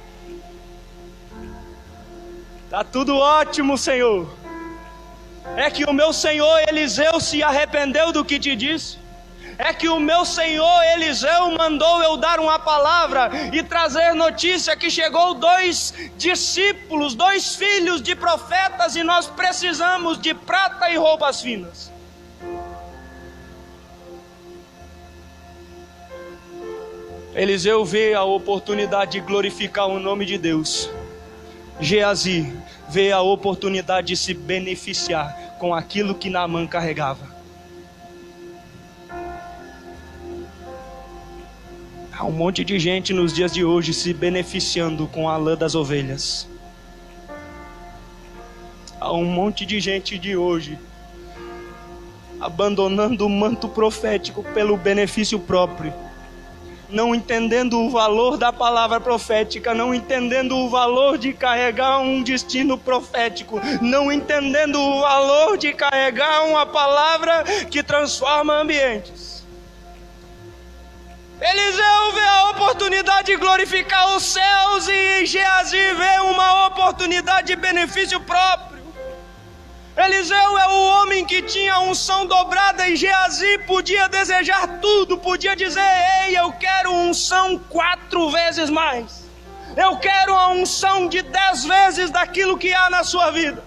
Tá tudo ótimo, Senhor. É que o meu senhor Eliseu se arrependeu do que te disse. É que o meu senhor Eliseu mandou eu dar uma palavra e trazer notícia que chegou 2 discípulos, 2 filhos de profetas, e nós precisamos de prata e roupas finas. Eliseu vê a oportunidade de glorificar o nome de Deus. Geazi vê a oportunidade de se beneficiar com aquilo que Naamã carregava. Há um monte de gente nos dias de hoje se beneficiando com a lã das ovelhas. Há um monte de gente de hoje abandonando o manto profético pelo benefício próprio, não entendendo o valor da palavra profética, não entendendo o valor de carregar um destino profético, não entendendo o valor de carregar uma palavra que transforma ambientes. Eliseu vê a oportunidade de glorificar os céus, e Geazi vê uma oportunidade de benefício próprio. Eliseu é o homem que tinha a unção dobrada, e Geazi podia desejar tudo, podia dizer: ei, eu quero unção 4 vezes mais, eu quero a unção de 10 vezes daquilo que há na sua vida.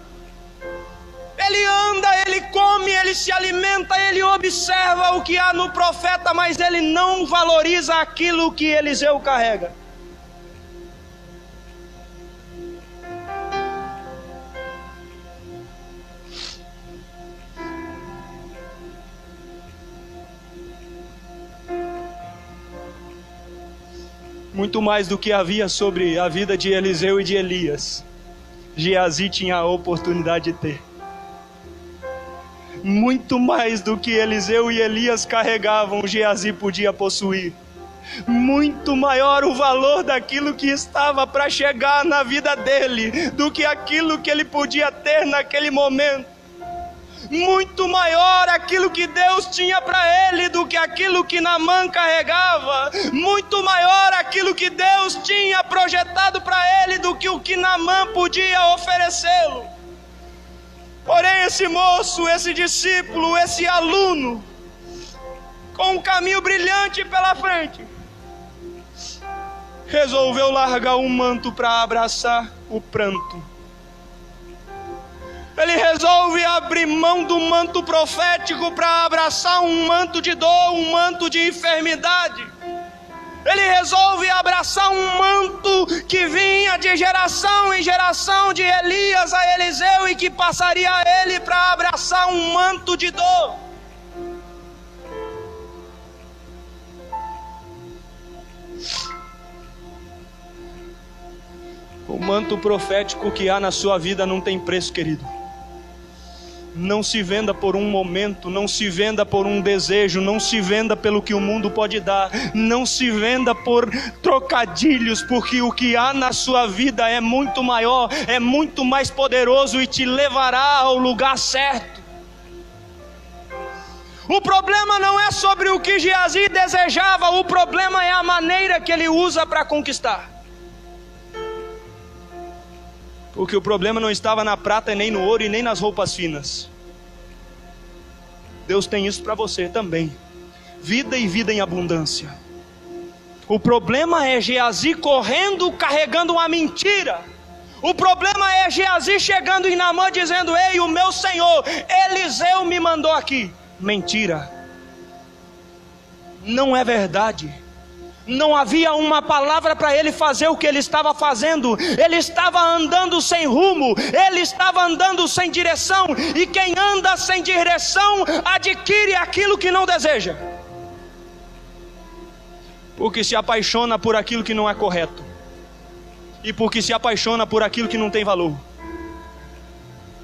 Ele anda, ele come, ele se alimenta, ele observa o que há no profeta, mas ele não valoriza aquilo que Eliseu carrega. Muito mais do que havia sobre a vida de Eliseu e de Elias, Geazi tinha a oportunidade de ter. Muito mais do que Eliseu e Elias carregavam, Geazi podia possuir. Muito maior o valor daquilo que estava para chegar na vida dele do que aquilo que ele podia ter naquele momento. Muito maior aquilo que Deus tinha para ele do que aquilo que Naamã carregava. Muito maior aquilo que Deus tinha projetado para ele do que o que Naamã podia oferecê-lo. Porém, esse moço, esse discípulo, esse aluno, com um caminho brilhante pela frente, resolveu largar o manto para abraçar o pranto. Ele resolve abrir mão do manto profético para abraçar um manto de dor, um manto de enfermidade. Ele resolve abraçar um manto que vinha de geração em geração, de Elias a Eliseu, e que passaria a ele para abraçar um manto de dor. O manto profético que há na sua vida não tem preço, querido. Não se venda por um momento, não se venda por um desejo, não se venda pelo que o mundo pode dar, não se venda por trocadilhos, porque o que há na sua vida é muito maior, é muito mais poderoso e te levará ao lugar certo. O problema não é sobre o que Geazi desejava, o problema é a maneira que ele usa para conquistar. Porque o problema não estava na prata, e nem no ouro, e nem nas roupas finas. Deus tem isso para você também. Vida e vida em abundância. O problema é Geazi correndo, carregando uma mentira. O problema é Geazi chegando em Naamã dizendo: ei, o meu senhor Eliseu me mandou aqui. Mentira. Não é verdade. Não havia uma palavra para ele fazer o que ele estava fazendo. Ele estava andando sem rumo, ele estava andando sem direção. E quem anda sem direção adquire aquilo que não deseja, porque se apaixona por aquilo que não é correto, e porque se apaixona por aquilo que não tem valor.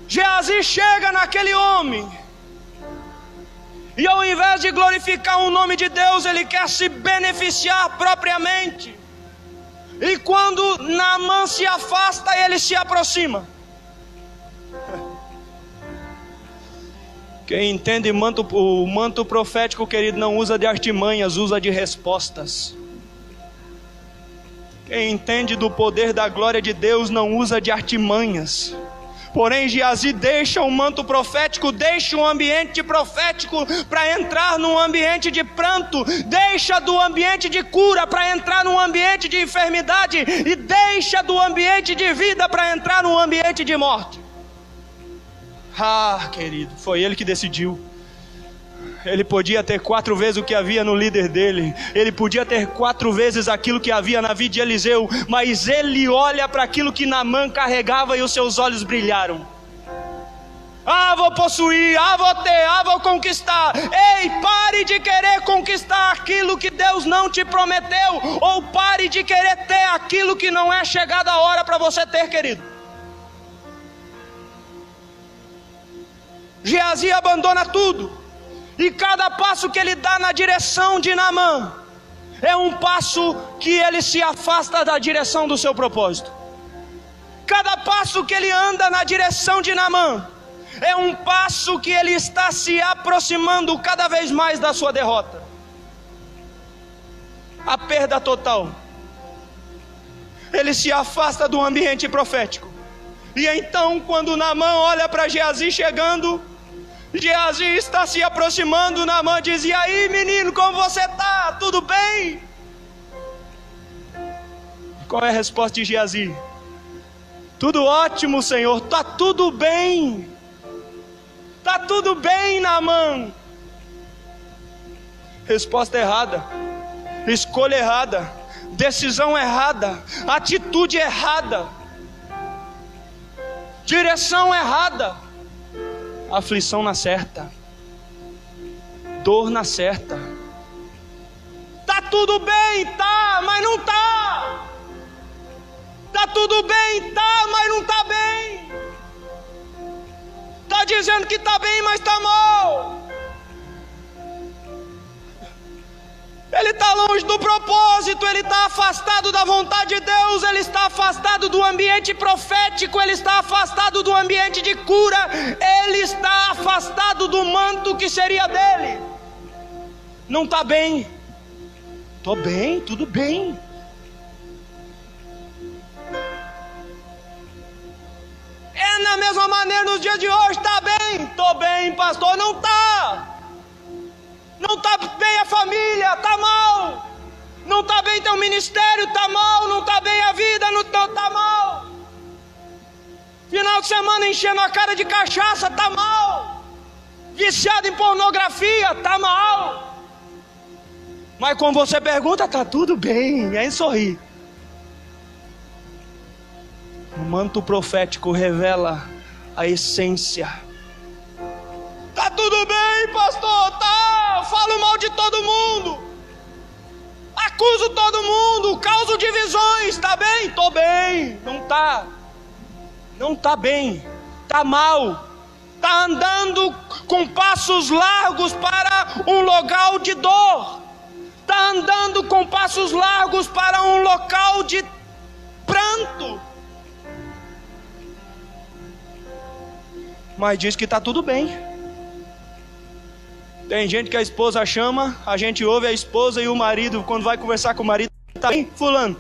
Geazi chega naquele homem, e ao invés de glorificar o nome de Deus, ele quer se beneficiar propriamente. E quando Naamã se afasta, ele se aproxima. Quem entende o manto profético, querido, não usa de artimanhas, usa de respostas. Quem entende do poder da glória de Deus não usa de artimanhas. Porém, Geazi deixa o manto profético, deixa o ambiente profético para entrar num ambiente de pranto, deixa do ambiente de cura para entrar num ambiente de enfermidade, e deixa do ambiente de vida para entrar num ambiente de morte. Querido, foi ele que decidiu. Ele podia ter 4 vezes o que havia no líder dele, ele podia ter 4 vezes aquilo que havia na vida de Eliseu, mas ele olha para aquilo que Naamã carregava e os seus olhos brilharam. Vou possuir, vou ter, vou conquistar. Ei, pare de querer conquistar aquilo que Deus não te prometeu, ou pare de querer ter aquilo que não é chegada a hora para você ter, querido. Geazi abandona tudo. E cada passo que ele dá na direção de Naamã é um passo que ele se afasta da direção do seu propósito. Cada passo que ele anda na direção de Naamã é um passo que ele está se aproximando cada vez mais da sua derrota. A perda total. Ele se afasta do ambiente profético. E então, quando Naamã olha para Geazi chegando, Geazi está se aproximando, Naamã diz: e aí, menino, como você está? Tudo bem? Qual é a resposta de Geazi? Tudo ótimo, Senhor, está tudo bem. Está tudo bem, Naamã. Resposta errada, escolha errada, decisão errada, atitude errada, direção errada. Aflição na certa, dor na certa. Tá tudo bem, tá, mas não tá. Tá tudo bem, tá, mas não tá bem. Tá dizendo que tá bem, mas tá mal. Ele está longe do propósito, ele está afastado da vontade de Deus, ele está afastado do ambiente profético, ele está afastado do ambiente de cura, ele está afastado do manto que seria dele. Não está bem. Estou bem, tudo bem. É na mesma maneira nos dias de hoje, está bem? Estou bem, pastor, não está. Não está bem a família, está mal. Não está bem teu ministério, está mal. Não está bem a vida, não está mal. Final de semana enchendo a cara de cachaça, está mal. Viciado em pornografia, está mal. Mas quando você pergunta, está tudo bem, e aí sorri. O manto profético revela a essência. Tá tudo bem, pastor, tá. Falo mal de todo mundo. Acuso todo mundo, causo divisões. Tá bem? Tô bem. Não tá. Não tá bem. Tá mal. Tá andando com passos largos para um local de dor. Tá andando com passos largos para um local de pranto. Mas diz que tá tudo bem. Tem gente que a esposa chama, a gente ouve a esposa e o marido, quando vai conversar com o marido, tá bem, fulano?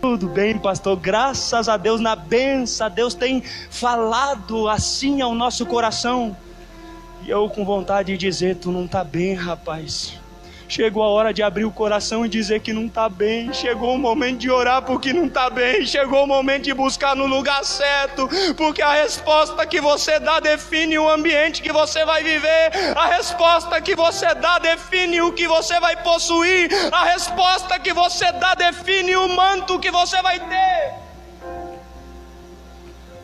Tudo bem, pastor, graças a Deus, na bênção, Deus tem falado assim ao nosso coração. E eu com vontade de dizer, tu não tá bem, rapaz. Chegou a hora de abrir o coração e dizer que não está bem. Chegou o momento de orar porque não está bem. Chegou o momento de buscar no lugar certo, porque a resposta que você dá define o ambiente que você vai viver. A resposta que você dá define o que você vai possuir. A resposta que você dá define o manto que você vai ter.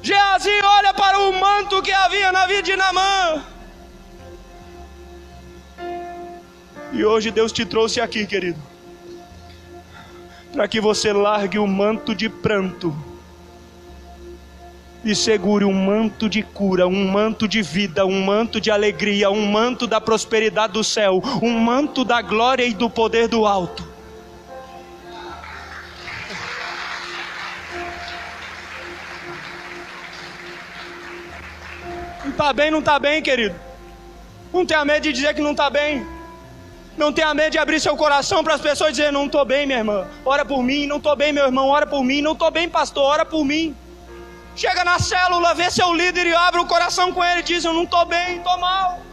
Geazi olha para o manto que havia na vida de Naamã. E hoje Deus te trouxe aqui, querido, para que você largue o manto de pranto e segure um manto de cura, um manto de vida, um manto de alegria, um manto da prosperidade do céu, um manto da glória e do poder do alto. Não está bem, não está bem, querido. Não tenha medo de dizer que não está bem. Não tenha medo de abrir seu coração para as pessoas dizerem, não estou bem, minha irmã, ora por mim. Não estou bem, meu irmão, ora por mim. Não estou bem, pastor, ora por mim. Chega na célula, vê seu líder e abre o coração com ele e diz, eu não estou bem, estou mal.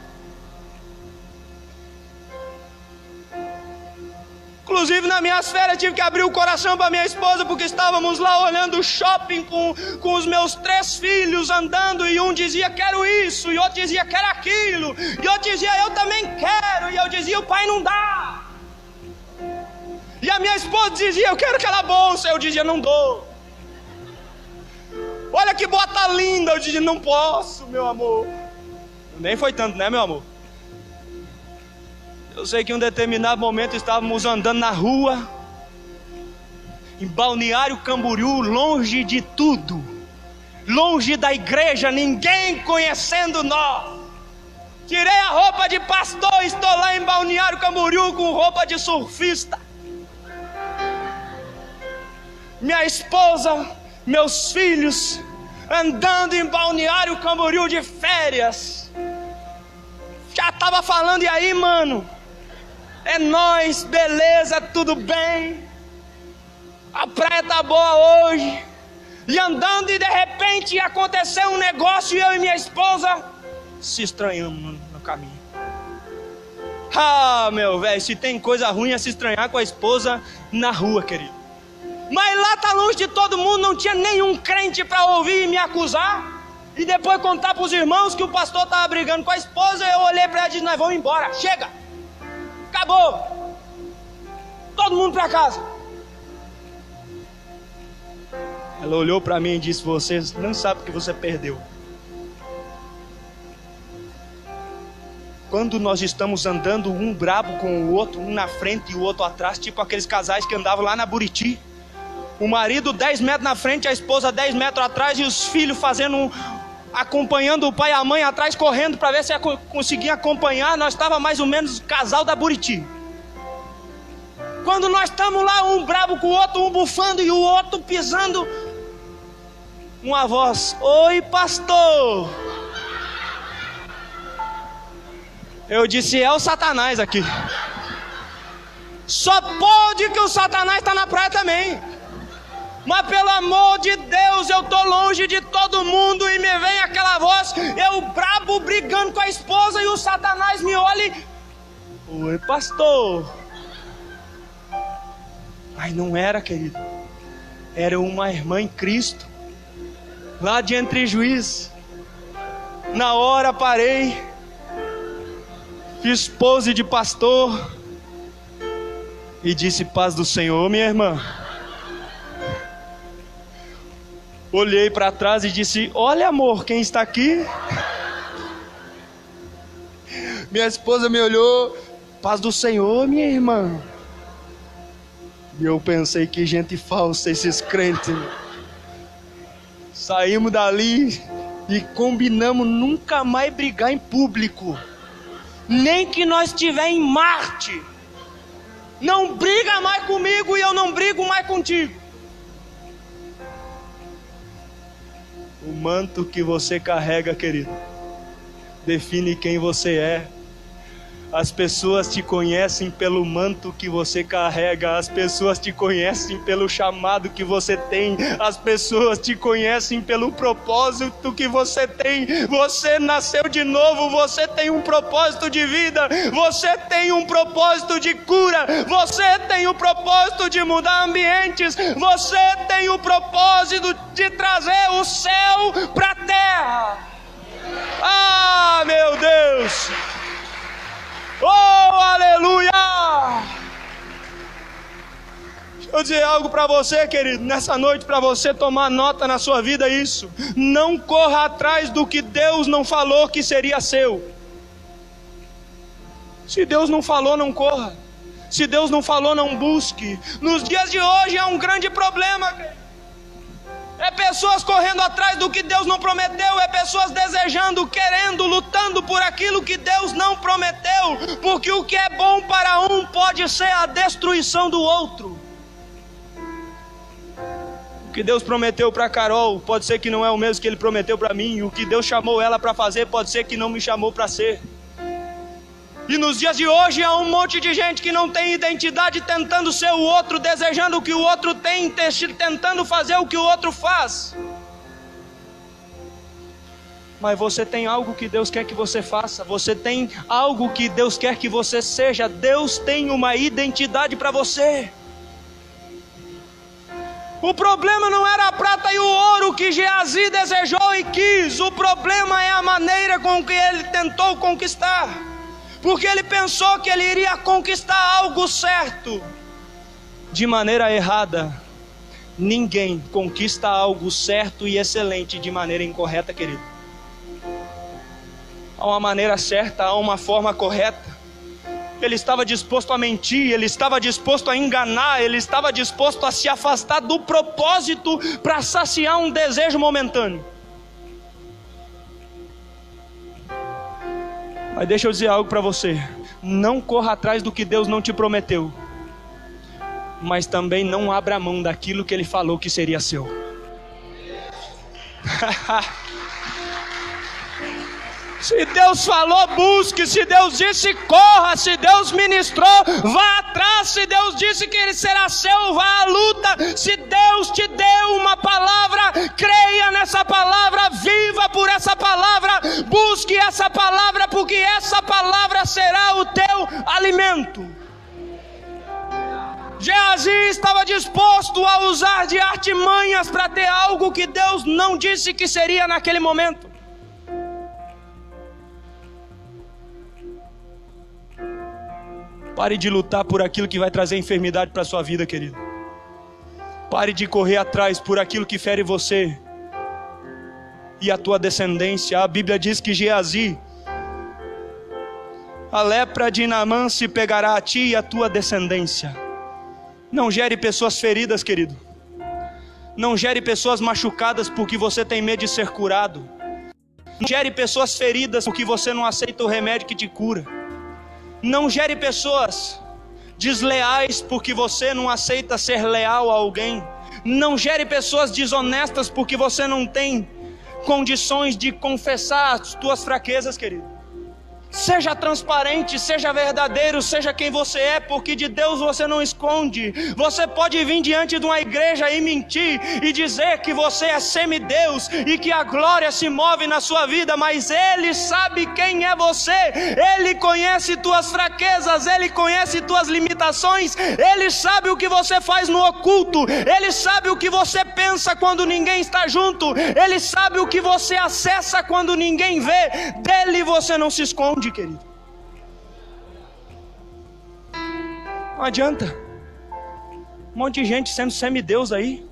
Inclusive nas minhas férias tive que abrir o coração para minha esposa, porque estávamos lá olhando o shopping com os meus 3 filhos andando, e um dizia quero isso, e outro dizia quero aquilo, e outro dizia eu também quero, e eu dizia o pai não dá. E a minha esposa dizia eu quero aquela bolsa, eu dizia não dou. Olha que bota linda, eu dizia não posso, meu amor. Nem foi tanto, né, meu amor? Eu sei que em um determinado momento estávamos andando na rua, em Balneário Camboriú, longe de tudo, longe da igreja, ninguém conhecendo nós. Tirei a roupa de pastor, estou lá em Balneário Camboriú com roupa de surfista. Minha esposa, meus filhos, andando em Balneário Camboriú de férias. Já estava falando, e aí, mano? É nóis, beleza, tudo bem. A praia tá boa hoje. E andando, e de repente aconteceu um negócio, e eu e minha esposa se estranhamos no caminho. Ah, meu velho, se tem coisa ruim é se estranhar com a esposa na rua, querido. Mas lá tá longe de todo mundo, não tinha nenhum crente para ouvir e me acusar. E depois contar para os irmãos que o pastor estava brigando com a esposa. Eu olhei para ela e disse, nós vamos embora, chega. Acabou. Todo mundo para casa. Ela olhou para mim e disse, você não sabe o que você perdeu. Quando nós estamos andando um brabo com o outro, um na frente e o outro atrás, tipo aqueles casais que andavam lá na Buriti. O marido 10 metros na frente, a esposa 10 metros atrás, e os filhos acompanhando o pai e a mãe atrás, correndo para ver se conseguia acompanhar. Nós estávamos mais ou menos o casal da Buriti. Quando nós estamos lá, um brabo com o outro, um bufando e o outro pisando, uma voz, oi pastor. Eu disse, é o Satanás aqui. Só pode que o Satanás está na praia também. Mas pelo amor de Deus, eu estou longe de todo mundo e me vem aquela voz, eu brabo brigando com a esposa e o Satanás me olha e... Oi pastor. Mas não era, querido. Era uma irmã em Cristo, lá de Entre Juízes. Na hora parei, fiz pose de pastor e disse, paz do Senhor, minha irmã. Olhei para trás e disse, olha amor, quem está aqui? Minha esposa me olhou, paz do Senhor, minha irmã. E eu pensei, que gente falsa esses crentes. Saímos dali e combinamos nunca mais brigar em público. Nem que nós estiver em Marte. Não briga mais comigo e eu não brigo mais contigo. O manto que você carrega, querido, define quem você é. As pessoas te conhecem pelo manto que você carrega. As pessoas te conhecem pelo chamado que você tem. As pessoas te conhecem pelo propósito que você tem. Você nasceu de novo. Você tem um propósito de vida. Você tem um propósito de cura. Você tem o propósito de mudar ambientes. Você tem o propósito de trazer o céu para a terra. Ah, meu Deus! Oh, aleluia! Deixa eu dizer algo para você, querido, nessa noite, para você tomar nota na sua vida, isso. Não corra atrás do que Deus não falou que seria seu. Se Deus não falou, não corra. Se Deus não falou, não busque. Nos dias de hoje é um grande problema, querido. É pessoas correndo atrás do que Deus não prometeu. É pessoas desejando, querendo, lutando por aquilo que Deus não prometeu. Porque o que é bom para um pode ser a destruição do outro. O que Deus prometeu para Carol pode ser que não é o mesmo que Ele prometeu para mim. O que Deus chamou ela para fazer pode ser que não me chamou para ser. E nos dias de hoje há um monte de gente que não tem identidade, tentando ser o outro, desejando o que o outro tem, tentando fazer o que o outro faz. Mas você tem algo que Deus quer que você faça. Você tem algo que Deus quer que você seja. Deus tem uma identidade para você. O problema não era a prata e o ouro que Geazi desejou e quis. O problema é a maneira com que ele tentou conquistar. Porque ele pensou que ele iria conquistar algo certo de maneira errada. Ninguém conquista algo certo e excelente de maneira incorreta, querido. Há uma maneira certa, há uma forma correta. Ele estava disposto a mentir, ele estava disposto a enganar, ele estava disposto a se afastar do propósito para saciar um desejo momentâneo. Mas deixa eu dizer algo para você. Não corra atrás do que Deus não te prometeu. Mas também não abra mão daquilo que Ele falou que seria seu. Se Deus falou, busque. Se Deus disse, corra. Se Deus ministrou, vá atrás. Se Deus disse que Ele será seu, vá à luta. Se Deus te deu uma palavra, creia nessa palavra, viva por essa palavra, busque essa palavra, porque essa palavra será o teu alimento. Geazi estava disposto a usar de artimanhas para ter algo que Deus não disse que seria naquele momento. Pare de lutar por aquilo que vai trazer enfermidade para a sua vida, querido. Pare de correr atrás por aquilo que fere você e a tua descendência. A Bíblia diz que Geazi, a lepra de Naamã se pegará a ti e a tua descendência. Não gere pessoas feridas, querido. Não gere pessoas machucadas porque você tem medo de ser curado. Não gere pessoas feridas porque você não aceita o remédio que te cura. Não gere pessoas desleais porque você não aceita ser leal a alguém. Não gere pessoas desonestas porque você não tem condições de confessar as tuas fraquezas, querido. Seja transparente, seja verdadeiro, seja quem você é, porque de Deus você não esconde. Você pode vir diante de uma igreja e mentir e dizer que você é semideus e que a glória se move na sua vida, mas Ele sabe quem é você. Ele conhece tuas fraquezas, Ele conhece tuas limitações, Ele sabe o que você faz no oculto, Ele sabe o que você pensa quando ninguém está junto, Ele sabe o que você acessa quando ninguém vê. Dele você não se esconde, querido. Não adianta. Um monte de gente sendo semideus aí.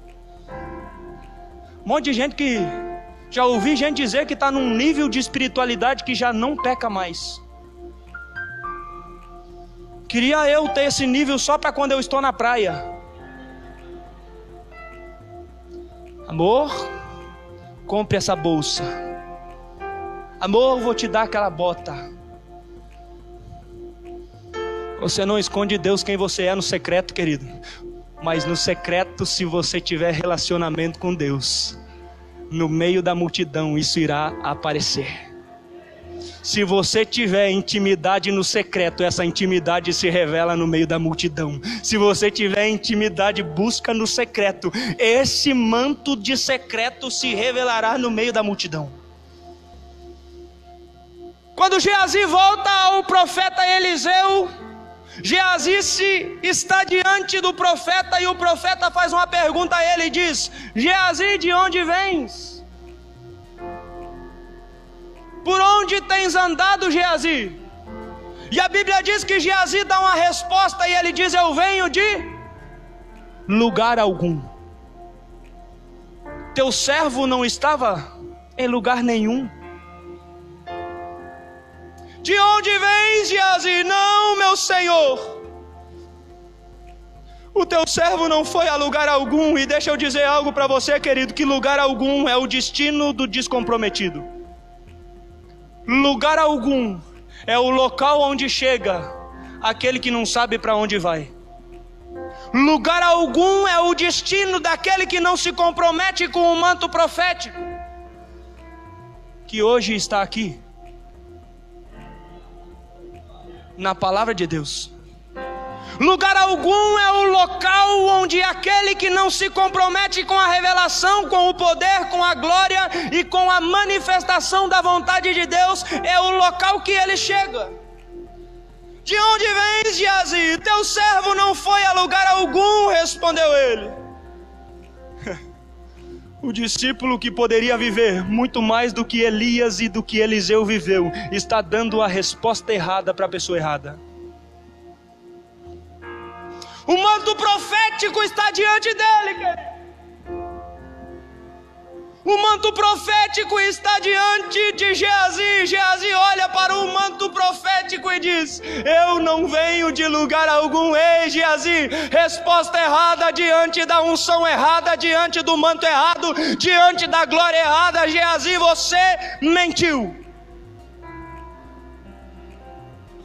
Um monte de gente que já ouvi gente dizer que está num nível de espiritualidade que já não peca mais. Queria eu ter esse nível só para quando eu estou na praia. Amor, compre essa bolsa. Amor, vou te dar aquela bota. Você não esconde de Deus quem você é no secreto, querido. Mas no secreto, se você tiver relacionamento com Deus, no meio da multidão, isso irá aparecer. Se você tiver intimidade no secreto, essa intimidade se revela no meio da multidão. Se você tiver intimidade, busca no secreto, esse manto de secreto se revelará no meio da multidão. Quando Geazi volta ao profeta Eliseu, Geazi está diante do profeta e o profeta faz uma pergunta a ele e diz: Geazi, de onde vens? Por onde tens andado, Geazi? E a Bíblia diz que Geazi dá uma resposta e ele diz: eu venho de lugar algum. Teu servo não estava em lugar nenhum. De onde vens, Geazi? Não, meu senhor, o teu servo não foi a lugar algum. E deixa eu dizer algo para você, querido, que lugar algum é o destino do descomprometido. Lugar algum é o local onde chega aquele que não sabe para onde vai. Lugar algum é o destino daquele que não se compromete com o manto profético, que hoje está aqui na palavra de Deus. Lugar algum é o local onde aquele que não se compromete com a revelação, com o poder, com a glória e com a manifestação da vontade de Deus, é o local que ele chega. De onde vens, Geazi? Teu servo não foi a lugar algum, respondeu ele. O discípulo que poderia viver muito mais do que Elias e do que Eliseu viveu, está dando a resposta errada para a pessoa errada. O manto profético está diante dele, querido. O manto profético está diante de Geazi. Geazi olha para o manto profético e diz: eu não venho de lugar algum. Ei, Geazi, resposta errada diante da unção errada, diante do manto errado, diante da glória errada. Geazi, você mentiu.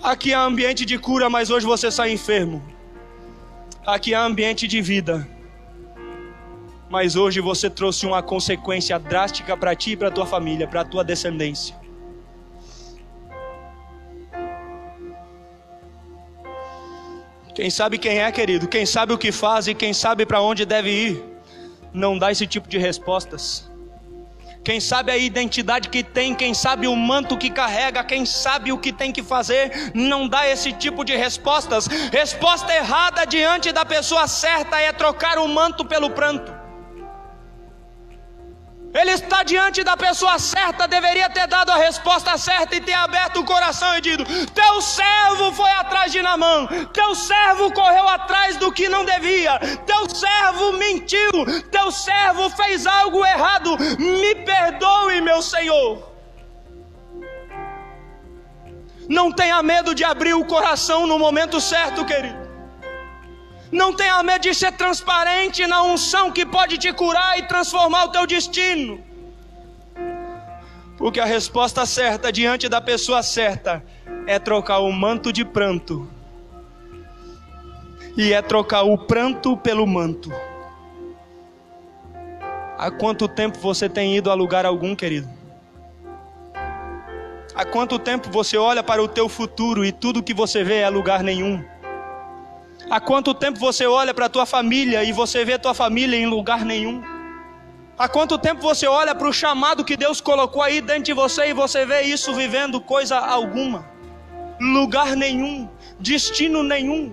Aqui há ambiente de cura, mas hoje você sai enfermo. Aqui há ambiente de vida, mas hoje você trouxe uma consequência drástica para ti e para tua família, para tua descendência. Quem sabe quem é, querido, quem sabe o que faz e quem sabe para onde deve ir, não dá esse tipo de respostas. Quem sabe a identidade que tem, quem sabe o manto que carrega, quem sabe o que tem que fazer, não dá esse tipo de respostas. Resposta errada diante da pessoa certa é trocar o manto pelo pranto. Ele está diante da pessoa certa, deveria ter dado a resposta certa e ter aberto o coração e dito: teu servo foi atrás de Naamã, teu servo correu atrás do que não devia, teu servo mentiu, teu servo fez algo errado, me perdoe, meu Senhor. Não tenha medo de abrir o coração no momento certo, querido. Não tenha medo de ser transparente na unção que pode te curar e transformar o teu destino. Porque a resposta certa diante da pessoa certa é trocar o manto de pranto. E é trocar o pranto pelo manto. Há quanto tempo você tem ido a lugar algum, querido? Há quanto tempo você olha para o teu futuro e tudo que você vê é lugar nenhum? Há quanto tempo você olha para a tua família e você vê a tua família em lugar nenhum? Há quanto tempo você olha para o chamado que Deus colocou aí dentro de você e você vê isso vivendo coisa alguma? Lugar nenhum, destino nenhum,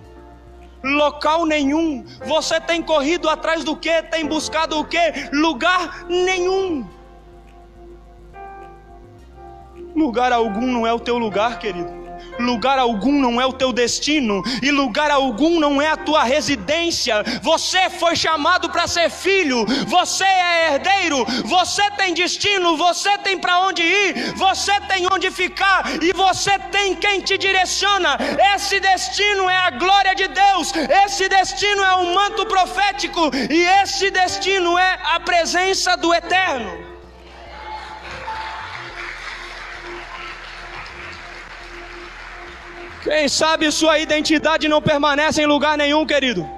local nenhum. Você tem corrido atrás do quê? Tem buscado o quê? Lugar nenhum. Lugar algum não é o teu lugar, querido. lugar algum não é o teu destino, e lugar algum não é a tua residência. Você foi chamado para ser filho, você é herdeiro, você tem destino, você tem para onde ir, você tem onde ficar, e você tem quem te direciona. Esse destino é a glória de Deus, esse destino é o manto profético, e esse destino é a presença do Eterno. Quem sabe sua identidade não permanece em lugar nenhum, querido.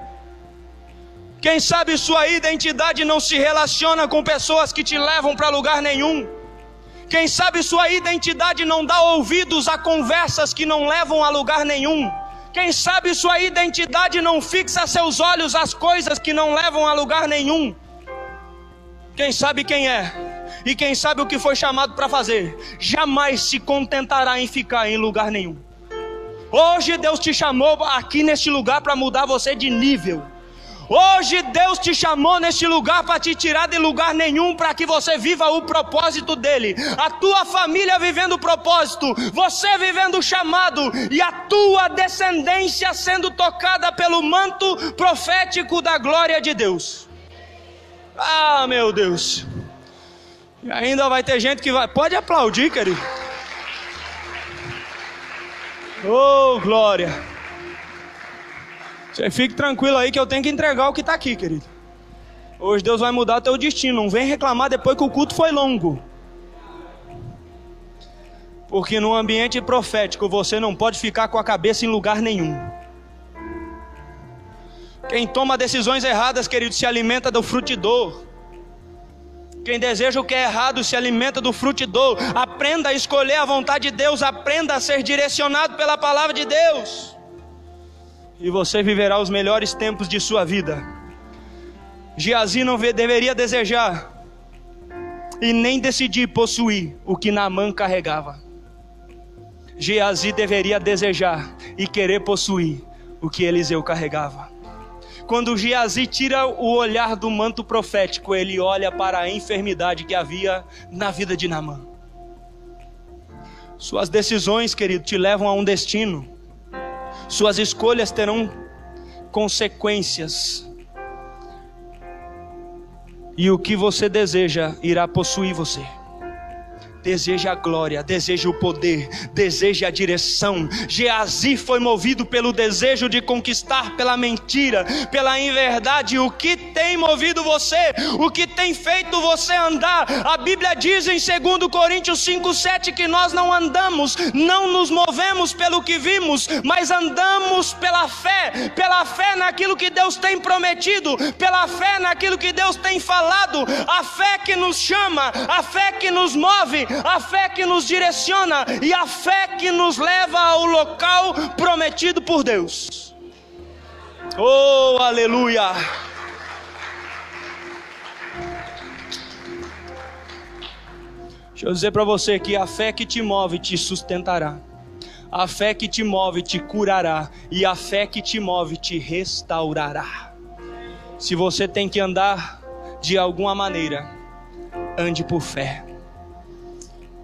Quem sabe sua identidade não se relaciona com pessoas que te levam para lugar nenhum. Quem sabe sua identidade não dá ouvidos a conversas que não levam a lugar nenhum. Quem sabe sua identidade não fixa seus olhos às coisas que não levam a lugar nenhum. Quem sabe quem é, e quem sabe o que foi chamado para fazer, jamais se contentará em ficar em lugar nenhum. Hoje Deus te chamou aqui neste lugar para mudar você de nível. Hoje Deus te chamou neste lugar para te tirar de lugar nenhum, para que você viva o propósito dele. A tua família vivendo o propósito, você vivendo o chamado, e a tua descendência sendo tocada pelo manto profético da glória de Deus. Ah, meu Deus. E ainda vai ter gente que vai... Pode aplaudir, querido. Oh, glória. Você fique tranquilo aí que eu tenho que entregar o que está aqui, querido. Hoje Deus vai mudar teu destino. Não vem reclamar depois que o culto foi longo. Porque no ambiente profético você não pode ficar com a cabeça em lugar nenhum. Quem toma decisões erradas, querido, se alimenta do frutidor. Quem deseja o que é errado se alimenta do frutidor. Aprenda a escolher a vontade de Deus. Aprenda a ser direcionado pela palavra de Deus. E você viverá os melhores tempos de sua vida. Geazi não deveria desejar e nem decidir possuir o que Naamã carregava. Geazi deveria desejar e querer possuir o que Eliseu carregava. Quando Geazi tira o olhar do manto profético, ele olha para a enfermidade que havia na vida de Naamã. Suas decisões, querido, te levam a um destino. Suas escolhas terão consequências. E o que você deseja irá possuir você. Deseja a glória, deseja o poder, deseja a direção. Geazi foi movido pelo desejo de conquistar, pela mentira, pela inverdade. O que tem movido você? O que tem feito você andar? A Bíblia diz em 2 Coríntios 5:7 que nós não andamos, não nos movemos pelo que vimos, mas andamos pela fé naquilo que Deus tem prometido, pela fé naquilo que Deus tem falado. A fé que nos chama, a fé que nos move, a fé que nos direciona, e a fé que nos leva ao local prometido por Deus. Oh, aleluia! Deixa eu dizer para você que a fé que te move te sustentará. A fé que te move te curará, e a fé que te move te restaurará. Se você tem que andar de alguma maneira, ande por fé.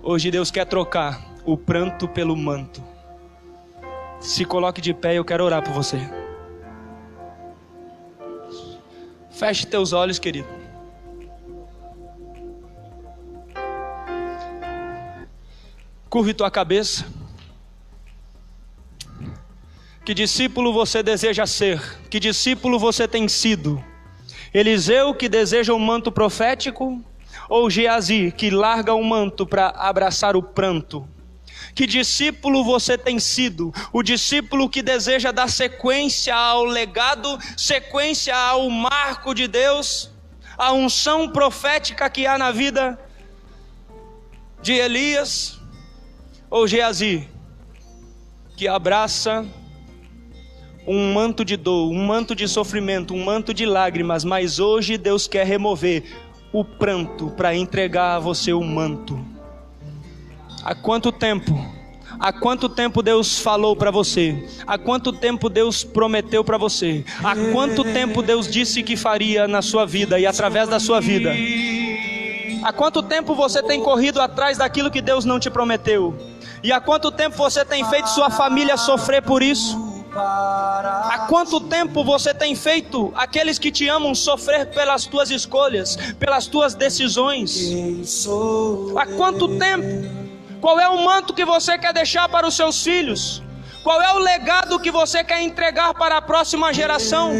Hoje Deus quer trocar o pranto pelo manto. Se coloque de pé, eu quero orar por você. Feche teus olhos, querido. Curve tua cabeça. Que discípulo você deseja ser? Que discípulo você tem sido? Eliseu, que deseja um manto profético? Ou Geazi, que larga o manto para abraçar o pranto? Que discípulo você tem sido? O discípulo que deseja dar sequência ao legado, sequência ao marco de Deus, a unção profética que há na vida de Elias? Ou Geazi, que abraça um manto de dor, um manto de sofrimento, um manto de lágrimas, mas hoje Deus quer remover o pranto para entregar a você o manto? Há quanto tempo? Há quanto tempo Deus falou para você? Há quanto tempo Deus prometeu para você? Há quanto tempo Deus disse que faria na sua vida e através da sua vida? Há quanto tempo você tem corrido atrás daquilo que Deus não te prometeu? E há quanto tempo você tem feito sua família sofrer por isso? Há quanto tempo você tem feito aqueles que te amam sofrer pelas tuas escolhas, pelas tuas decisões? Há quanto tempo? Qual é o manto que você quer deixar para os seus filhos? Qual é o legado que você quer entregar para a próxima geração?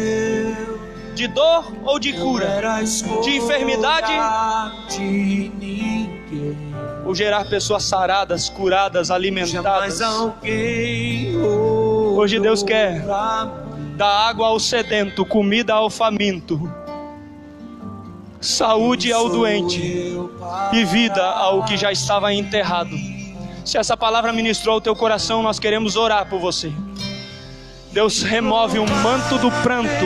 De dor ou de cura? De enfermidade? Ou gerar pessoas saradas, curadas, alimentadas? Hoje Deus quer dar água ao sedento, comida ao faminto, saúde ao doente e vida ao que já estava enterrado. Se essa palavra ministrou ao teu coração, nós queremos orar por você. Deus remove o manto do pranto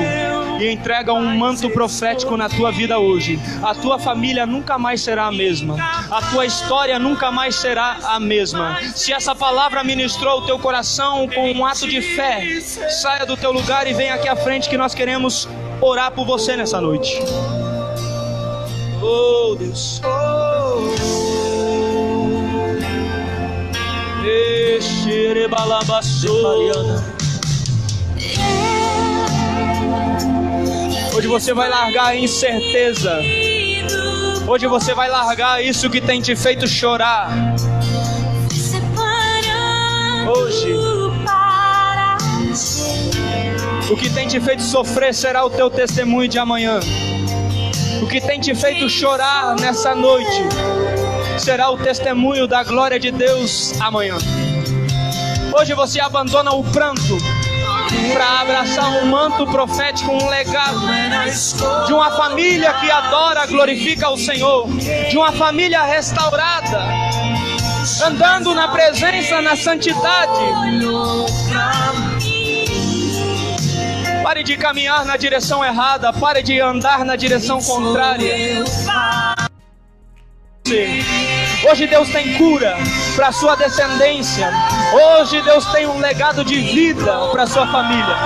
e entrega um manto profético na tua vida hoje. A tua família nunca mais será a mesma. A tua história nunca mais será a mesma. Se essa palavra ministrou o teu coração com um ato de fé, saia do teu lugar e venha aqui à frente que nós queremos orar por você nessa noite. Oh Deus. Hoje você vai largar a incerteza. Hoje você vai largar isso que tem te feito chorar. Hoje, o que tem te feito sofrer será o teu testemunho de amanhã. O que tem te feito chorar nessa noite será o testemunho da glória de Deus amanhã. Hoje você abandona o pranto para abraçar um manto profético, um legado de uma família que adora, glorifica o Senhor, de uma família restaurada, andando na presença, na santidade. Pare de caminhar na direção errada, pare de andar na direção contrária. Hoje Deus tem cura para sua descendência. Hoje Deus tem um legado de vida para sua família.